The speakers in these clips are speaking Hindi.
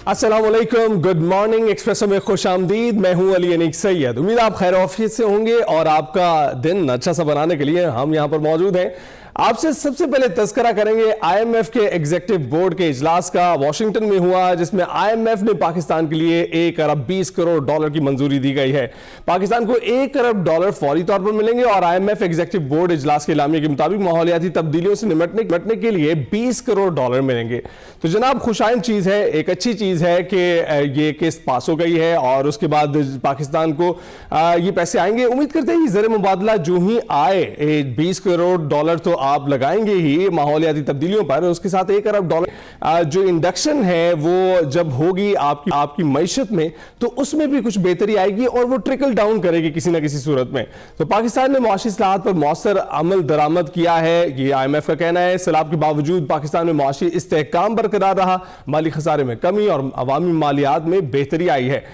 अस्सलामुअलैकुम, गुड मॉर्निंग। एक्सप्रेसो में खुश आमदीद। मैं हूं अली अनीक सैयद। उम्मीद आप खैर ऑफिस से होंगे और आपका दिन अच्छा सा बनाने के लिए हम यहां पर मौजूद हैं। आपसे सबसे पहले तस्करा करेंगे आईएमएफ के एग्जीक्यूटिव बोर्ड के इजलास का, वाशिंगटन में हुआ, जिसमें आईएमएफ ने पाकिस्तान के लिए 1 अरब 20 करोड़ डॉलर की मंजूरी दी गई है। पाकिस्तान को 1 अरब डॉलर फौरी तौर पर मिलेंगे और आईएमएफ एग्जीक्यूटिव बोर्ड इजलास के एलामिया के मुताबिक माहौलियाती तब्दीलियों से निपटने के लिए 20 करोड़ डॉलर मिलेंगे। तो जनाब, खुशाइन चीज है, एक अच्छी चीज है कि ये केस पास हो गई है और उसके बाद पाकिस्तान को ये पैसे आएंगे। उम्मीद करते हैं ज़र मुबादला जो ही आए 20 करोड़ डॉलर तो आप लगाएंगे ही माहौलियाती तब्दीलियों पर। उसके साथ 1 अरब डॉलर जो इंडक्शन है वो जब होगी आपकी मईशत में, तो उसमें भी कुछ बेहतरी आएगी और वो ट्रिकल डाउन करेगी किसी ना किसी सूरत में। तो पाकिस्तान ने मुआशी इस्लाहात पर मौसर अमल दरामद किया है, ये आईएमएफ का कहना है। सैलाब के बावजूद पाकिस्तान में मुआशी इस्तेहकाम बरकरार रहा, माली खसारे में कमी और अवामी मालियात में बेहतरी आई है।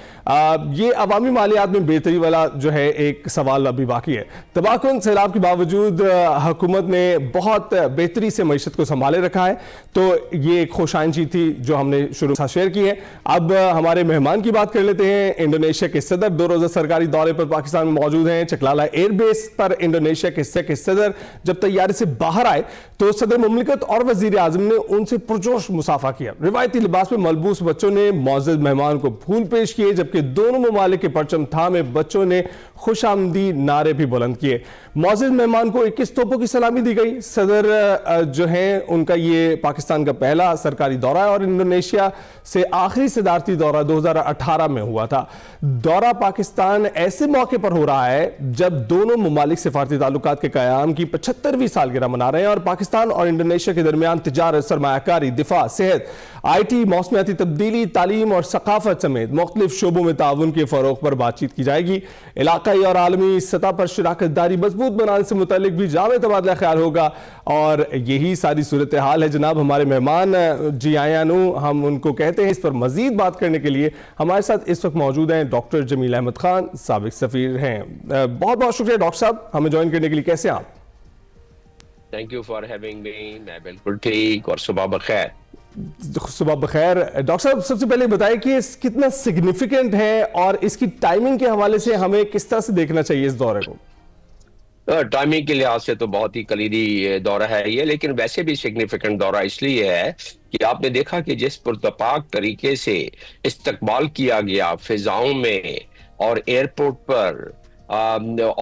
ये अवामी मालियात में बेहतरी वाला जो है एक सवाल अभी बाकी है। तबाहकुन सैलाब के बावजूद हुकूमत ने बहुत बेहतरी से मईशत को संभाले रखा है। तो ये एक खुशाइन चीज थी जो हमने शुरू से शेयर की है। अब हमारे मेहमान की बात कर लेते हैं। इंडोनेशिया के सदर 2 रोज़ा सरकारी दौरे पर पाकिस्तान में मौजूद हैं। चकलाला एयरबेस पर इंडोनेशिया के सदर जब तैयारी से बाहर आए तो सदर मुमलिकत और वजीर आजम ने उनसे पुरजोश मुसाफा किया। रिवायती लिबास में मलबूस बच्चों ने मौजूद मेहमान को फूल पेश किए, जबकि दोनों ममालिक के परचम थामे बच्चों ने खुशामदी नारे भी बुलंद किए। मौजूद मेहमान को 21 तोपों की सलामी दी गई। सदर जो है उनका ये पाकिस्तान का पहला सरकारी दौरा है और इंडोनेशिया से आखिरी सदारती दौरा 2018 में हुआ था। दौरा पाकिस्तान ऐसे मौके पर हो रहा है जब दोनों ममालिक सिफारती ताल्लुकात के क़याम की 75वीं सालगिरह मना रहे हैं और पाकिस्तान और इंडोनेशिया के दरमियान तिजारत, सरमायाकारी, दिफा, सेहत, IT, मौसमियाती तब्दीली, तालीम और सकाफत समेत मुख्तलिफ शोबों में ताउन के फरोग पर बातचीत की जाएगी। इलाकाई और आलमी सतह पर शराकतदारी मजबूत बनाने से मुतालिक भी जामे तबादला ख्याल होगा और यही सारी सूरत हाल है। जनाब, हमारे मेहमान जी आयानू, हम उनको कहते हैं। इस पर मजीद बात करने के लिए हमारे साथ इस वक्त मौजूद हैं डॉक्टर जमील अहमद खान, साबिक सफीर हैं। बहुत बहुत शुक्रिया डॉक्टर साहब हमें ज्वाइन करने के लिए। कैसे आप? Thank you for having me. मैं बिल्कुल ठीक और सुबह बखैर। सुबह बखैर। डॉक्टर साहब, सबसे पहले बताएं कि कितना सिग्निफिकेंट है और इसकी टाइमिंग के हवाले से हमें किस तरह से देखना चाहिए इस दौरे को? टाइमिंग के लिहाज से तो बहुत ही कलीदी दौरा है ये, लेकिन वैसे भी सिग्निफिकेंट दौरा इसलिए है कि आपने देखा कि जिस पुरतपाक तरीके से इस्तकबाल किया गया फिजाओं में और एयरपोर्ट पर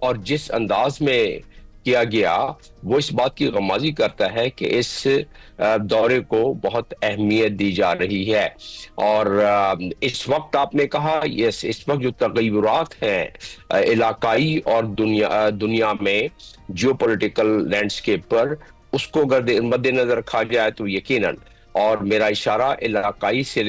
और जिस अंदाज में किया गया, वो इस बात की गमाजी करता है कि इस दौरे को बहुत अहमियत दी जा रही है। और इस वक्त आपने कहा, यस, इस वक्त जो तग़य्युरात हैं इलाकाई और दुनिया में जियोपॉलिटिकल लैंडस्केप पर, उसको अगर मद्देनजर रखा जाए तो यकीनन, और मेरा इशारा इलाकाई से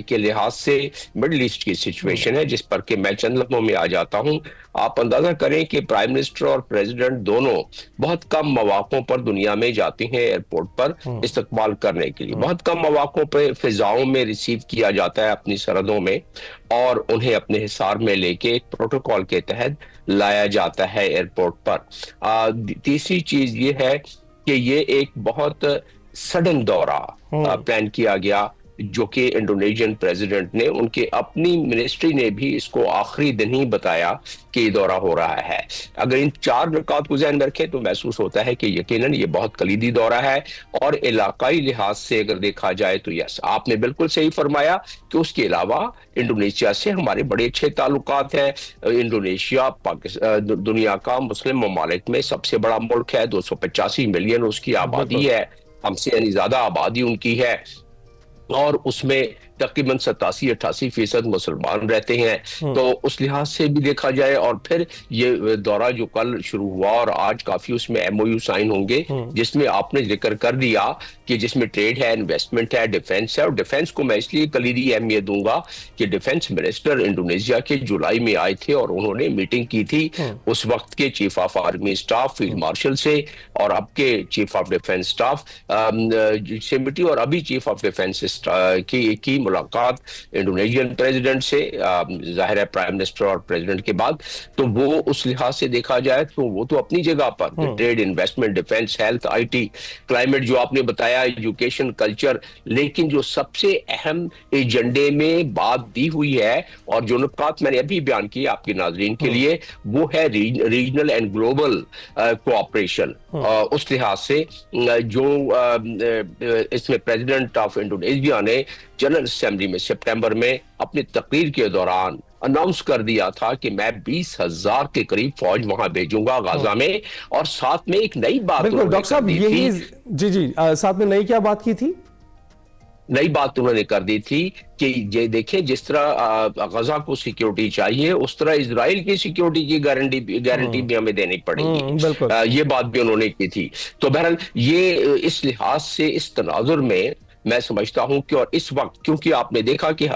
के लिहाज से मिडल ईस्ट की सिचुएशन है, जिस पर कि मैं चंद लम्हों में आ जाता हूं। आप अंदाजा करें कि प्राइम मिनिस्टर और प्रेसिडेंट दोनों बहुत कम मौकों पर दुनिया में जाते हैं एयरपोर्ट पर इस्तकबाल करने के लिए। बहुत कम मौकों पर फिजाओं में रिसीव किया जाता है अपनी सरहदों में और उन्हें अपने हिसार में लेके एक प्रोटोकॉल के तहत लाया जाता है एयरपोर्ट पर। तीसरी चीज ये है कि ये एक बहुत सडन दौरा प्लान किया गया, जो कि इंडोनेशियन प्रेसिडेंट ने, उनके अपनी मिनिस्ट्री ने भी इसको आखिरी दिन ही बताया कि ये दौरा हो रहा है। अगर इन 4 नुकात को ध्यान में रखें तो महसूस होता है कि यकीनन ये बहुत कलीदी दौरा है। और इलाकाई लिहाज से अगर देखा जाए तो यस, आपने बिल्कुल सही फरमाया कि उसके अलावा इंडोनेशिया से हमारे बड़े अच्छे ताल्लुकात हैं। इंडोनेशिया दुनिया का मुस्लिम ममालिक में सबसे बड़ा मुल्क है, 285 मिलियन उसकी आबादी है, हमसे यानी ज्यादा आबादी उनकी है और उसमें तकरीबन 87-88% मुसलमान रहते हैं। तो उस लिहाज से भी देखा जाए, और फिर ये दौरा जो कल शुरू हुआ और आज काफी उसमें MOU साइन होंगे, जिसमें आपने जिक्र कर दिया कि जिसमें ट्रेड है, इन्वेस्टमेंट है, डिफेंस है। और डिफेंस को मैं इसलिए कलीदी अहमियत दूंगा कि डिफेंस मिनिस्टर इंडोनेशिया के जुलाई में आए थे और उन्होंने मीटिंग की थी उस वक्त के chief of army staff field marshal से और अब के चीफ ऑफ डिफेंस स्टाफ से मिली, और अभी चीफ ऑफ डिफेंस की मुलाकात इंडोनेशियन प्रेसिडेंट से, जाहिर है प्राइम मिनिस्टर और प्रेसिडेंट के बाद। तो वो उस लिहाज से देखा जाए तो वो तो अपनी जगह पर trade, investment, defence, health, IT, climate जो आपने बताया, एजुकेशन, कल्चर, लेकिन जो सबसे अहम एजेंडे में बात दी हुई है और जो नुकात मैंने अभी बयान किए आपके नाजरीन के लिए, वो है रीजनल एंड ग्लोबल कोऑपरेशन। उस लिहाज से जो इसमें प्रेसिडेंट ऑफ इंडोनेशिया ने जनरल असेंबली में सितंबर में अपनी तकरीर के दौरान अनाउंस कर दिया था कि मैं 20,000 के करीब फौज वहां भेजूंगा गाजा में, और साथ में एक नई बात डॉक्टर साहब यही जी साथ में नई क्या बात की थी? नई बात उन्होंने कर दी थी कि ये देखें, जिस तरह गजा को सिक्योरिटी चाहिए उस तरह इजराइल की सिक्योरिटी की गारंटी भी हमें देनी पड़ेगी। ये बात भी उन्होंने की थी। तो बहरहाल ये इस लिहाज से इस तनाजुर में मैं समझता हूं कि, और इस वक्त क्योंकि आपने देखा कि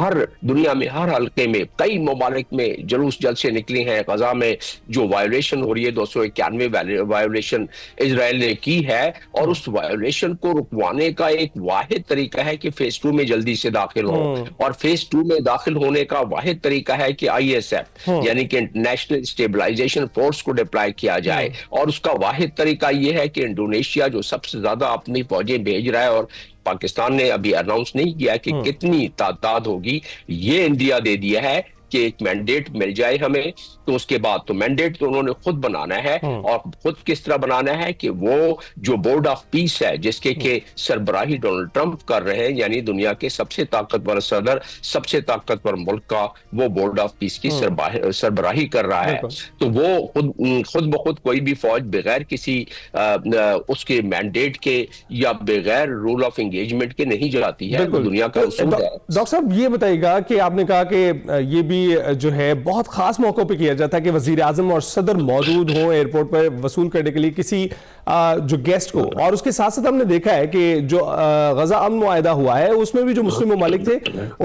हर दुनिया में हर हल्के में कई ममालिक में जुलूस जल से निकली हैं, गजा में जो वायोलेशन हो रही है 291 वायोलेशन इजराइल ने की है, और उस वायोलेशन को रुकवाने का एक वाहिद तरीका है कि फेज 2 में जल्दी से दाखिल हो, और फेज 2 में दाखिल होने का वाहिद तरीका है कि ISF यानी कि नेशनल स्टेबलाइजेशन फोर्स को डिप्लॉय किया जाए, और उसका वाहिद तरीका यह है कि इंडोनेशिया जो सबसे ज्यादा अपनी फौजें भेज रहा है, और पाकिस्तान ने अभी अनाउंस नहीं किया कि कितनी तादाद होगी, ये इंडिया दे दिया है कि एक मैंडेट मिल जाए हमें, तो उसके बाद तो मैंडेट तो उन्होंने खुद बनाना है, और खुद किस तरह बनाना है कि वो जो बोर्ड ऑफ पीस है जिसके के सरबराही डोनाल्ड ट्रंप कर रहे हैं, यानी दुनिया के सबसे ताकतवर सदर, सबसे ताकतवर मुल्क का वो बोर्ड ऑफ पीस की सरबराही कर रहा है, तो वो खुद ब खुद कोई भी फौज बगैर किसी उसके मैंडेट के या बगैर रूल ऑफ एंगेजमेंट के नहीं जाती है, दुनिया का उसूल है। डॉक्टर साहब ये बताइएगा कि आपने कहा कि ये भी जो है बहुत खास मौकों पे किया जाता है कि वजीर आजम और सदर मौजूद हों एयरपोर्ट पर वसूल करने के लिए किसी जो गेस्ट को, और उसके साथ साथ हमने देखा है कि जो गजा अमन मुआहिदा हुआ है उसमें भी जो मुस्लिम ममालिक थे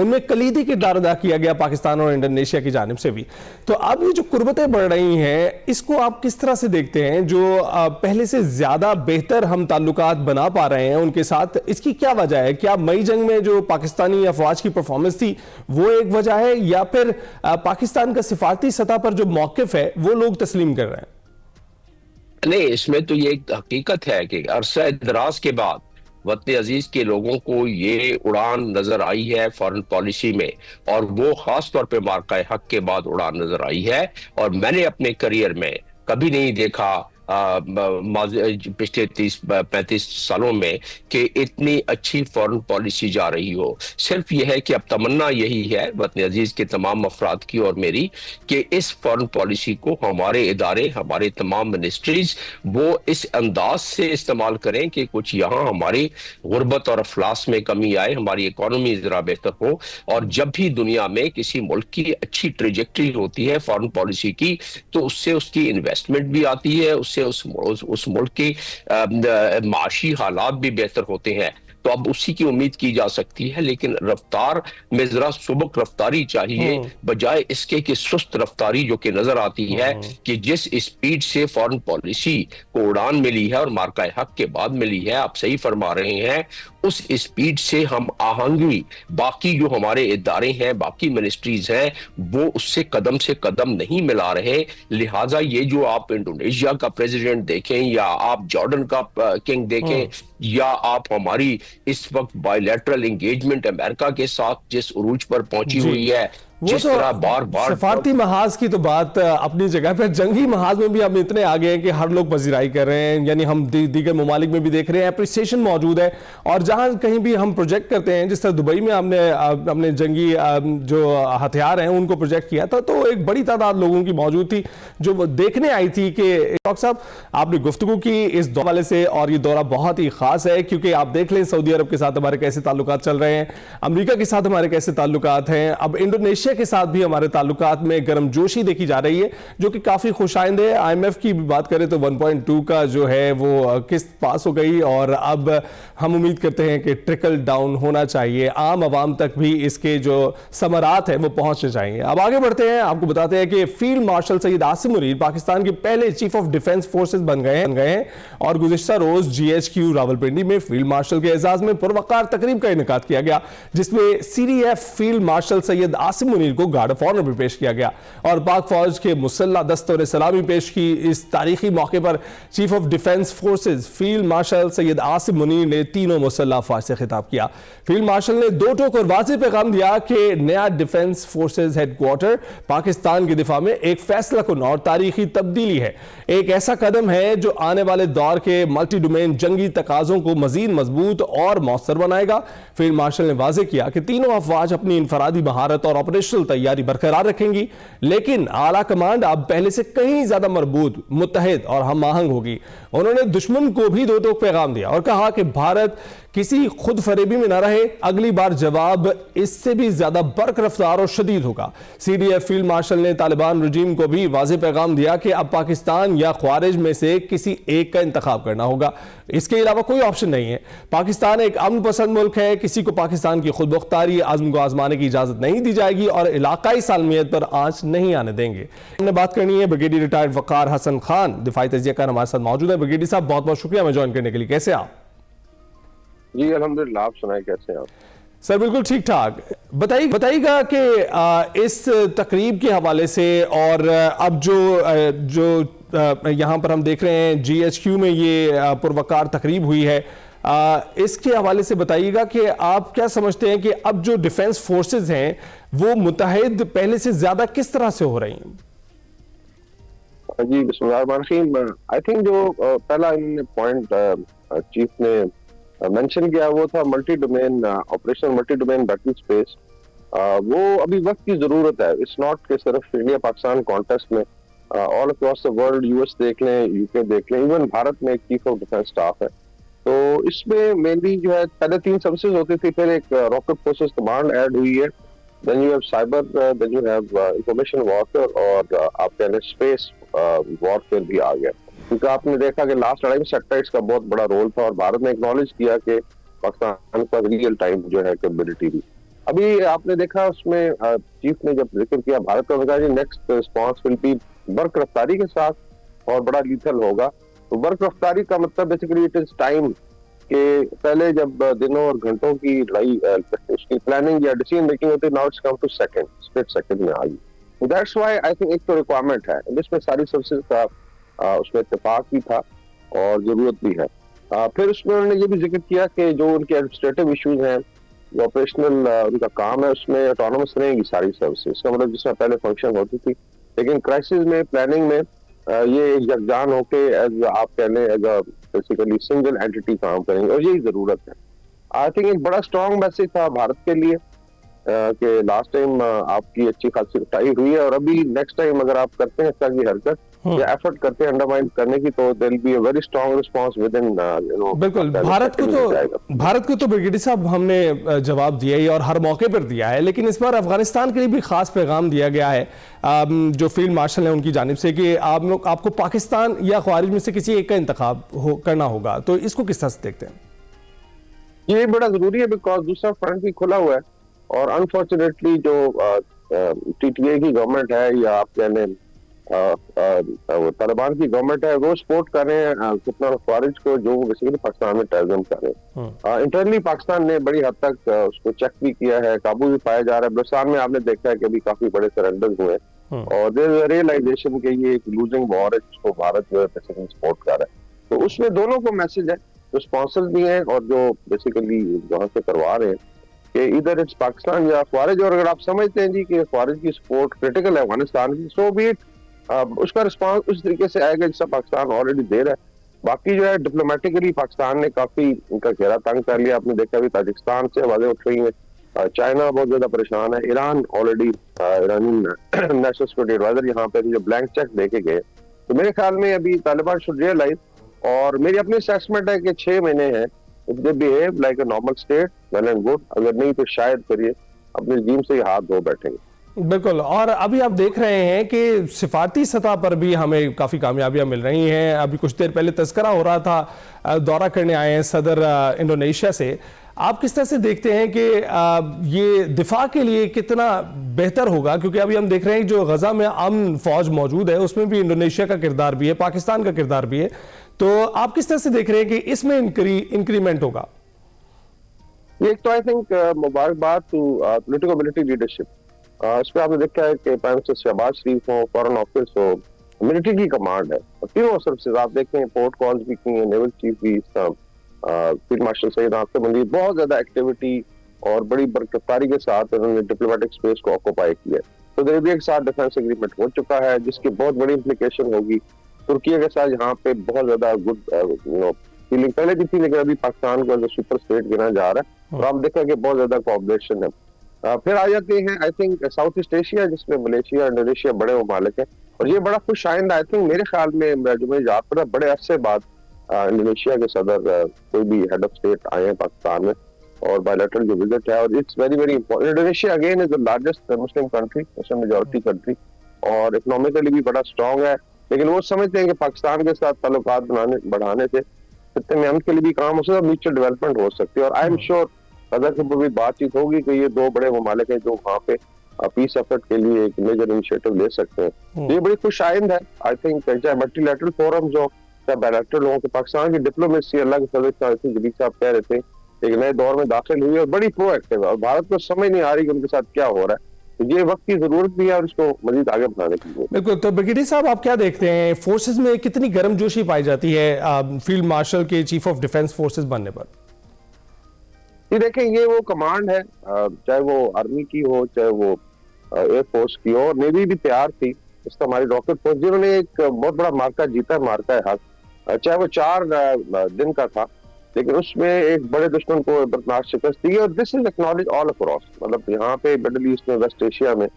उनमें कलीदी किरदार अदा किया गया पाकिस्तान और इंडोनेशिया की जानिब से भी। तो अब ये जो कुर्बतें बढ़ रही हैं इसको आप किस तरह से देखते हैं, जो पहले से ज्यादा बेहतर हम ताल्लुकात बना पा रहे हैं उनके साथ, इसकी क्या वजह है? क्या मई जंग में जो पाकिस्तानी अफवाज की परफॉर्मेंस थी वो एक वजह है, या फिर पाकिस्तान का सिफारती सतह पर जो मौकिफ है वो लोग तस्लीम कर रहे हैं? नहीं, इसमें तो ये एक हकीकत है कि अरसा दराज के बाद वतन अजीज के लोगों को ये उड़ान नजर आई है फॉरेन पॉलिसी में, और वो खास तौर पे मार्का हक के बाद उड़ान नजर आई है। और मैंने अपने करियर में कभी नहीं देखा पिछले 30-35 सालों में कि इतनी अच्छी फॉरेन पॉलिसी जा रही हो। सिर्फ यह है कि अब तमन्ना यही है वतन अजीज के तमाम अफराद की और मेरी कि इस फॉरेन पॉलिसी को हमारे इदारे, हमारे तमाम मिनिस्ट्रीज वो इस अंदाज से इस्तेमाल करें कि कुछ यहाँ हमारी गुर्बत और अफलास में कमी आए, हमारी इकोनॉमी जरा बेहतर हो। और जब भी दुनिया में किसी मुल्क की अच्छी ट्रेजेक्ट्री होती है फॉरेन पॉलिसी की, तो उससे उसकी इन्वेस्टमेंट भी आती है, उससे उस मुल्क के माशी हालात भी बेहतर होते हैं। तो अब उसी की उम्मीद की जा सकती है, लेकिन रफ्तार में जरा सुबक रफ्तारी चाहिए, बजाय इसके कि सुस्त रफ्तारी जो कि नजर आती है कि जिस स्पीड से फॉरेन पॉलिसी को उड़ान मिली है और मार्का हक के बाद मिली है, आप सही फरमा रहे हैं, उस स्पीड से हम आहंगी बाकी जो हमारे इदारे हैं, बाकी मिनिस्ट्रीज हैं, वो उससे कदम से कदम नहीं मिला रहे। लिहाजा ये जो आप इंडोनेशिया का प्रेसिडेंट देखें, या आप जॉर्डन का किंग देखें, या आप हमारी इस वक्त बायलैटरल एंगेजमेंट अमेरिका के साथ जिस उरूज पर पहुंची हुई है, जिस तरह बार बार सफारती महाज की तो बात अपनी जगह पर, जंगी महाज में भी हम इतने आगे हैं कि हर लोग पजीराई कर रहे हैं, यानी हम दीगर ममालिक में भी देख रहे हैं अप्रिसिएशन मौजूद है। और जहां कहीं भी हम प्रोजेक्ट करते हैं, जिस तरह दुबई में हमने अपने जंगी जो हथियार हैं उनको प्रोजेक्ट किया था, तो एक बड़ी तादाद लोगों की मौजूद थी जो देखने आई थी कि डॉक्टर साहब आपने गुफ्तगू की इस दौरे से, और ये दौरा बहुत ही खास है क्योंकि आप देख लें सऊदी अरब के साथ हमारे कैसे ताल्लुकात चल रहे हैं, अमेरिका के साथ हमारे कैसे ताल्लुकात हैं, अब इंडोनेशिया मलेशिया के साथ भी हमारे ताल्लुकात में गर्मजोशी देखी जा रही है, जो कि काफी खुशाइंद है। IMF की भी बात करें तो 1.2 का जो है वो किस्त पास हो गई और अब हम उम्मीद करते हैं कि ट्रिकल डाउन होना चाहिए, आम आवाम तक भी इसके जो समरात है वो पहुंचने चाहिए। अब आगे बढ़ते हैं, आपको बताते हैं कि फील्ड मार्शल सैयद आसिम मुनीर पाकिस्तान के पहले चीफ ऑफ डिफेंस फोर्सेस बन गए हैं और गुज़िश्ता रोज GHQ रावलपिंडी में फील्ड मार्शल के एजाज में पुरवकार तकरीब का इनेकाद किया गया, जिसमें CDF field marshal Syed Asim Munir को गार्ड ऑफ ऑनर भी पेश किया गया और पाक फौज के मुसल्ला दस्तों ने सलामी पेश की। इस तारीखी मौके पर chief of defence forces field marshal Syed Asim Munir ने तीनों मुसल्ला अफवाज से खिताब किया। फील्ड मार्शल ने दो टोक और वाज़ेह पैगाम दिया कि नया डिफेंस फोर्सेस हेडक्वार्टर पाकिस्तान के दिफा में एक फैसला कुन और तारीखी तब्दीली है, एक ऐसा कदम है जो आने वाले दौर के मल्टी डोमेन जंगी तकाजों को मजीद मजबूत और मौसर बनाएगा। फील्ड मार्शल ने वाज़ेह किया कि तीनों अफवाज अपनी इनफरादी महारत और ऑपरेशनल तैयारी बरकरार रखेंगी, लेकिन आला कमांड अब पहले से कहीं ज्यादा मजबूत, मुत्तहिद और हम आहंग होगी। उन्होंने दुश्मन को भी दो टोक पैगाम दिया और कहा कि भारत किसी खुद फरेबी में न रहे, अगली बार जवाब इससे भी ज्यादा बर्क रफ्तार और शदीद होगा। CDF फील्ड मार्शल ने तालिबान रजीम को भी वाज़ेह पैगाम दिया कि अब पाकिस्तान या ख्वारिज में से किसी एक का इंतखाब करना होगा, इसके अलावा कोई ऑप्शन नहीं है। पाकिस्तान एक अमन पसंद मुल्क है, किसी को पाकिस्तान की खुद मुख्तारी आज़म को आजमाने की इजाजत नहीं दी जाएगी और इलाकाई सालमियत पर आंच नहीं आने देंगे। हमने बात करनी है ब्रिगेडियर रिटायर्ड वकार हसन खान, दिफाई तजिया हमारे साथ मौजूद है। ब्रिगेडियर साहब बहुत बहुत शुक्रिया हमें ज्वाइन करने के लिए, कैसे आप? जी अल्हम्दुलिल्लाह, आप सुनाए कैसे हैं आप? सर बिल्कुल ठीक ठाक। बताइएगा कि इस तकरीब के हवाले से और अब जो यहाँ पर हम देख रहे हैं GHQ में ये पुरवकार तकरीब हुई है, इसके हवाले से बताइएगा कि आप क्या समझते हैं कि अब जो डिफेंस फोर्सेस हैं वो मुत्तहिद पहले से ज्यादा किस तरह से हो रही हैं? जी बिस्मिल्लाहिर्रहमानिर्रहीम। आई थिंक जो पहला इन्होंने पॉइंट चीफ ने मेंशन किया वो था multi domain operation, multi domain battle space. वो अभी वक्त की जरूरत है। इट्स नॉट कि सिर्फ इंडिया पाकिस्तान कॉन्टेस्ट में, all across the world, US देख लें, UK देख लें, इवन भारत में एक चीफ ऑफ डिफेंस स्टाफ है। तो इसमें मेनली जो है पहले 3 सर्विसेज होती थी, फिर एक रॉकेट फोर्सेस कमांड ऐड हुई है, then you have cyber, then you have information warfare और आप कहने स्पेस वॉरफेयर भी आ गया। क्योंकि आपने देखा कि लास्ट लड़ाई में सैटेलाइट्स का बहुत बड़ा रोल था और भारत ने एक्नॉलेज किया कि पाकिस्तान का रियल टाइम जो है कैपेबिलिटी भी। अभी आपने देखा उसमें चीफ ने जब जिक्र किया भारत का, बताया नेक्स्ट रिस्पॉन्स विल बी बर्क रफ्तारी के साथ और बड़ा लीथल होगा। तो बर्क रफ्तारी का मतलब बेसिकली इट इज टाइम के पहले जब दिनों और घंटों की लड़ाई उसकी प्लानिंग या डिसीजन मेकिंग होती है, now it's come to second, split second में आ गई। दैट्स व्हाई आई थिंक एक तो रिक्वायरमेंट है जिसमें सारी सर्विसेज का उसमें इत्तेफाक भी था और जरूरत भी है। फिर उसमें उन्होंने ये भी जिक्र किया कि जो उनके एडमिनिस्ट्रेटिव इश्यूज हैं, जो ऑपरेशनल उनका काम है, उसमें ऑटोनोमस रहेंगी सारी सर्विसेज। इसका मतलब जिसमें पहले फंक्शन होती थी, लेकिन क्राइसिस में, प्लानिंग में ये यकजान होके एज आप कह लें एज बेसिकली सिंगल एंटिटी काम करेंगे और यही जरूरत है। आई थिंक एक बड़ा स्ट्रॉन्ग मैसेज था भारत के लिए कि लास्ट टाइम आपकी अच्छी खासी उठाई हुई है और अभी नेक्स्ट टाइम अगर आप करते हैं इस तरह की हरकत या एफर्ट करते हैं अंडरमाइन करने की, तो there will be a very strong response within बिल्कुल। भारत को तो ब्रिगेडियर साहब हमने जवाब दिया ही और हर मौके पर दिया है, लेकिन इस बार अफगानिस्तान के लिए भी खास पैगाम दिया गया है जो फील्ड मार्शल है उनकी जानिब से कि आपको पाकिस्तान या ख्वारिज में से किसी एक का इंतखाब करना होगा। तो इसको किस तरह से देखते हैं? ये बड़ा जरूरी है बिकॉज दूसरा फ्रंट भी खुला हुआ है और अनफॉर्चुनेटली जो TTA की गवर्नमेंट है या आप कह लें तालिबान की गवर्नमेंट है, वो सपोर्ट कर रहे हैं कितना ख्वारिज को जो बेसिकली पाकिस्तान में टेररिज्म कर रहे हैं। इंटरनली पाकिस्तान ने बड़ी हद तक उसको चेक भी किया है, काबू भी पाया जा रहा है। बलूचिस्तान में आपने देखा है कि अभी काफी बड़े सरेंडर हुए और देयर इज रियलाइजेशन कि ये एक लूजिंग वॉर है जिसको भारत जो है बेसिकली सपोर्ट कर रहा है। तो उसमें दोनों को मैसेज है, जो स्पॉन्सर्स भी हैं और जो बेसिकली वहां से करवा रहे हैं कि इधर इट्स पाकिस्तान या ख्वारिज। और अगर आप समझते हैं जी कि ख्वारिज की सपोर्ट क्रिटिकल है अफगानिस्तान की, सो बी इट, उसका रिस्पांस उस तरीके से आएगा जिसका पाकिस्तान ऑलरेडी दे रहा है। बाकी जो है डिप्लोमेटिकली पाकिस्तान ने काफी उनका घेरा तंग कर लिया। आपने देखा अभी ताजिकिस्तान से आवाजें उठ रही हैं, चाइना बहुत ज्यादा परेशान है, ईरान ऑलरेडी ईरानी नेशनल सिक्योरिटी एडवाइजर यहाँ पे जो ब्लैंक चेक दे के गए। तो मेरे ख्याल में अभी तालिबान शुड रियलाइज, और मेरी अपनी असेसमेंट है कि 6 महीने हैं, if they behave like a normal state well and good, अगर नहीं तो शायद फिर ये अपने रजीम से ही हाथ धो बैठेंगे। बिल्कुल। और अभी आप देख रहे हैं कि सिफारती सतह पर भी हमें काफ़ी कामयाबियां मिल रही हैं। अभी कुछ देर पहले तस्करा हो रहा था, दौरा करने आए हैं सदर इंडोनेशिया से। आप किस तरह से देखते हैं कि ये दिफा के लिए कितना बेहतर होगा, क्योंकि अभी हम देख रहे हैं जो गजा में अमन फौज मौजूद है उसमें भी इंडोनेशिया का किरदार भी है, पाकिस्तान का किरदार भी है। तो आप किस तरह से देख रहे हैं कि इसमें इंक्रीमेंट होगा? एक तो आई थिंक मुबारकबाद टू पॉलिटिकल मिलिट्री लीडरशिप। इस पर आपने देखा है कि प्राइम मिनिस्टर शहबाज शरीफ हो, फॉरेन ऑफिस हो, मिलिट्री की कमांड है और तीनों सर्विसेज आप देखें, पोर्ट कॉल्स भी की हैं, नेवल चीफ भी, फील्ड मार्शल सईद आसिम मंदीर, बहुत ज्यादा एक्टिविटी और बड़ी बरकरारी के साथ उन्होंने डिप्लोमेटिक स्पेस को ऑक्यूपाई किया। तो अरेबिया के साथ डिफेंस एग्रीमेंट हो चुका है जिसकी बहुत बड़ी इम्प्लीकेशन होगी। तुर्की के साथ यहाँ पे बहुत ज्यादा गुड फीलिंग पहले भी थी, लेकिन अभी पाकिस्तान को सुपर स्टेट गिना जा रहा है और आप देखा कि बहुत ज्यादा कोऑपरेशन है। फिर आ जाते हैं I think south east Asia, जिसमें मलेशिया, इंडोनेशिया बड़े ममालिक हैं और ये बड़ा खुश आइंदा आई थिंक मेरे ख्याल में जो मुझे याद पड़ा बड़े अरसे बाद इंडोनेशिया के सदर कोई भी हेड ऑफ स्टेट आए हैं पाकिस्तान में और बायलैटरल जो विजिट है और it's very very important. Indonesia again is the largest Muslim country, Muslim majority country और इकोनॉमिकली भी बड़ा स्ट्रॉन्ग है, लेकिन वो समझते हैं कि पाकिस्तान के साथ ताल्लुकात बढ़ाने से खत्ते में अमन के लिए भी काम हो सकता है, म्यूचुअल डेवलपमेंट हो सकती है और आई एम श्योर अगर भी बातचीत होगी कि ये दो बड़े ममालिक हैं जो वहाँ पे पीस एफर्ट के लिए एक मेजर इनिशिएटिव ले सकते हैं। ये बड़ी खुश आइंद है आई थिंक, चाहे मल्टीलैटरल फोरम्स हो चाहे बायलैटरल हो, पाकिस्तान की डिप्लोमेसी अल्लाह के फजल जलील साहब कह रहे थे एक नए दौर में दाखिल हुई और बड़ी प्रोएक्टिव है और भारत को समझ नहीं आ रही कि उनके साथ क्या हो रहा है। तो ये वक्त की जरूरत भी है और इसको मजीद आगे बढ़ाने की जरूरत। बिल्कुल। तो ब्रिगेडियर साहब आप क्या देखते हैं, फोर्सेस में कितनी गर्मजोशी पाई जाती है फील्ड मार्शल के चीफ ऑफ डिफेंस फोर्सेस बनने पर? ये देखें, ये वो कमांड है, चाहे वो आर्मी की हो चाहे वो एयरफोर्स की हो, नेवी भी तैयार थी, इसका हमारी रॉकेट फोर्स जिन्होंने एक बहुत बड़ा मार्का जीता, मार्का है हक, चाहे वो 4 दिन का था लेकिन उसमें एक बड़े दुश्मन को बर्दाश्त शिकस्त दी और this is acknowledge all across. मतलब यहाँ पे मिडल ईस्ट में, वेस्ट एशिया में,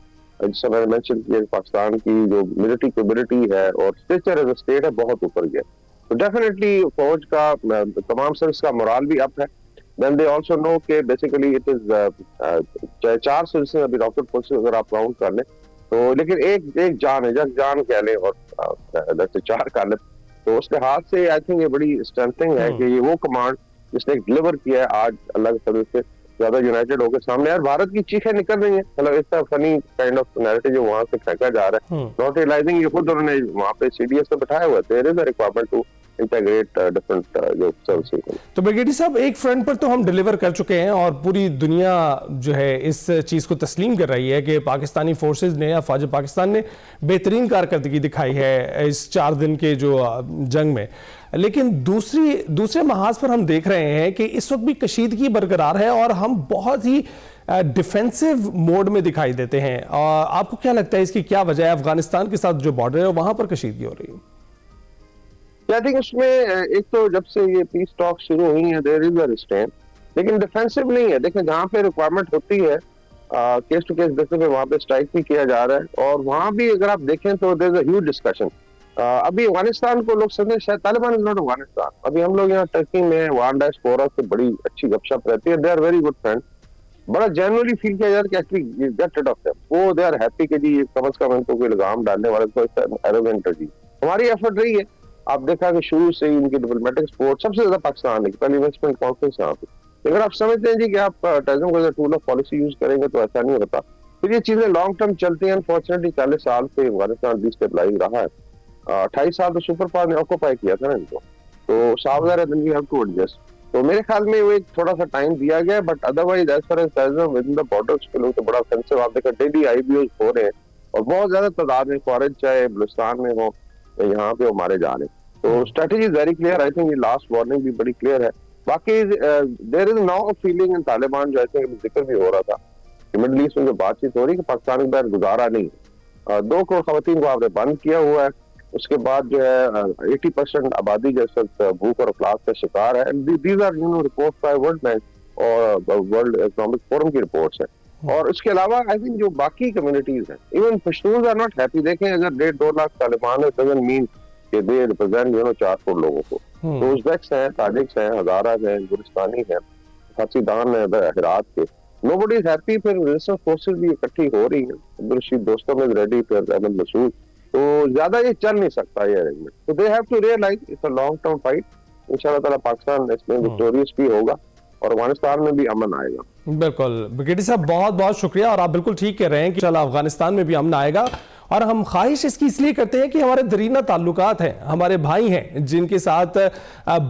जैसे मैंने मेंशन किया, पाकिस्तान की जो मिलिट्री कैपेबिलिटी है और स्टेचर एज अ स्टेट है बहुत ऊपर गया। तो डेफिनेटली फौज का तमाम सर्विस का मोराल भी अप है। Then they also know कि basically it is चाहे 4 सर्विसेज अभी रॉकेट फोर्स अगर आप काउंट कर लें तो, लेकिन एक जान है, जग जान कह लें और 4 कर लें, तो उसके हाथ से आई थिंक ये बड़ी स्ट्रेंथनिंग है कि ये वो कमांड जिसने डिलीवर किया है आज अल्लाह के फजल से ज्यादा यूनाइटेड होकर सामने। यार भारत की चीखें निकल रही है, मतलब इतना फनी काइंड ऑफ नैरेटिव जो वहां से फेंका जा रहा है, नॉट रियलाइजिंग ये खुद उन्होंने वहां पे सीडीएस पे बैठाया हुआ है, there is a requirement to integrate different जो सर्विसेज। तो ब्रिगेडियर साहब एक फ्रंट पर तो हम डिलीवर कर चुके हैं और पूरी दुनिया जो है इस चीज़ को तस्लीम कर रही है कि पाकिस्तानी फोर्सेस ने, अफवाज पाकिस्तान ने बेहतरीन कारकर्दगी दिखाई है इस 4 दिन के जो जंग में। लेकिन दूसरे महाज पर हम देख रहे हैं कि इस वक्त भी कशीदगी बरकरार है और हम बहुत ही डिफेंसिव मोड में दिखाई देते हैं। आपको क्या लगता है इसकी क्या वजह है? अफगानिस्तान के साथ जो बॉर्डर है वहां पर कशीदगी हो रही है। आई थिंक उसमें एक तो जब से ये पीस टॉक शुरू हुई है देयर इज अ रिस्ट्रेंट, लेकिन डिफेंसिव नहीं है। देखिए जहाँ पे रिक्वायरमेंट होती है केस टू केस बेसिस पे वहाँ पे स्ट्राइक भी किया जा रहा है और वहाँ भी अगर आप देखें तो there is a huge discussion. अभी अफगानिस्तान को लोग समझते हैं शायद तालिबान इज नॉट अफगानिस्तान। अभी हम लोग यहाँ टर्की में वन डायस्पोरा से बड़ी अच्छी गपशप रहती है, they are very good friend, बड़ा जेन्युइनली फील किया जाता है कि actually get rid of them, वो दे आर हैप्पी कि जी कम से कम इनको कोई लगाम डालने वाले को एरोगेंट है जी। हमारी एफर्ट रही है, आप देखा कि शुरू से ही उनकी डिप्लोमेटिक सपोर्ट सबसे ज्यादा पाकिस्तान है, पहली इन्वेस्टमेंट कॉन्फ्रेंस यहाँ पे। अगर आप समझते हैं जी कि आप टेररिज्म को टूल ऑफ पॉलिसी यूज करेंगे तो ऐसा नहीं होता, फिर ये चीजें लॉन्ग टर्म चलती हैं। अनफॉर्चुनेटली 40 साल से अफगानिस्तान डिस्टेबलाइज रहा है, 28 साल तो सुपर पावर ने ऑक्यूपाई किया था ना इनको, तो सावधान है, वी हैव टू एडजस्ट। तो मेरे ख्याल में वो एक थोड़ा सा टाइम दिया गया, but otherwise as far as terrorism within the borders के लोग तो बड़ा ऑफेंसिव आप देखा डेली आईबीओज हो रहे हैं और बहुत ज्यादा तादाद में फॉरेन चाहे बलूचिस्तान में हो यहाँ पे वो मारे जा रहे हैं। तो strategy is very clear, I think ये लास्ट वार्निंग भी बड़ी क्लियर है। बाकी there is now a feeling in Taliban जो ऐसे जिक्र भी हो रहा था कि मिडिल ईस्ट में जो बातचीत हो रही है कि पाकिस्तान के बाहर गुजारा नहीं है, 2 करोड़ खवातीन को आपने बंद किया हुआ है, उसके बाद जो है 80% आबादी जो भूख और अफलास का शिकार है। These are reports by World Bank और वर्ल्ड इकोनॉमिक फोरम की रिपोर्ट्स है। और उसके अलावा आई थिंक जो बाकी कम्युनिटीज हैं, even Pashtun are not happy. देखें अगर 1.5-2 लाख तालिबान है, डजंट मीन कि दे रिप्रेजेंट 4 करोड़ लोगों को। तो उज़्बेक्स हैं, ताजिक्स हैं, हज़ारा हैं, गुलिस्तानी हैं, हसीदान है हेरात के, नोबडी इज हैप्पी, फिर रेजिस्टेंस फोर्सेस भी इकट्ठी हो रही हैं, अब्दुल रशीद दोस्तम इज रेडी, फिर अहमद मसूद, तो ज्यादा ये चल नहीं सकता ये अरेंजमेंट। तो they have to realize it's a long term fight. इंशाल्लाह ताला पाकिस्तान इसमें विक्टोरियस भी होगा और अफगानिस्तान में भी अमन आएगा। बिल्कुल ब्रिगेडियर साहब, बहुत बहुत शुक्रिया। और आप बिल्कुल ठीक कह रहे हैं कि चलो अफगानिस्तान में भी अमन आएगा, और हम ख्वाहिश इसकी इसलिए करते हैं कि हमारे दरीना ताल्लुकात हैं, हमारे भाई हैं जिनके साथ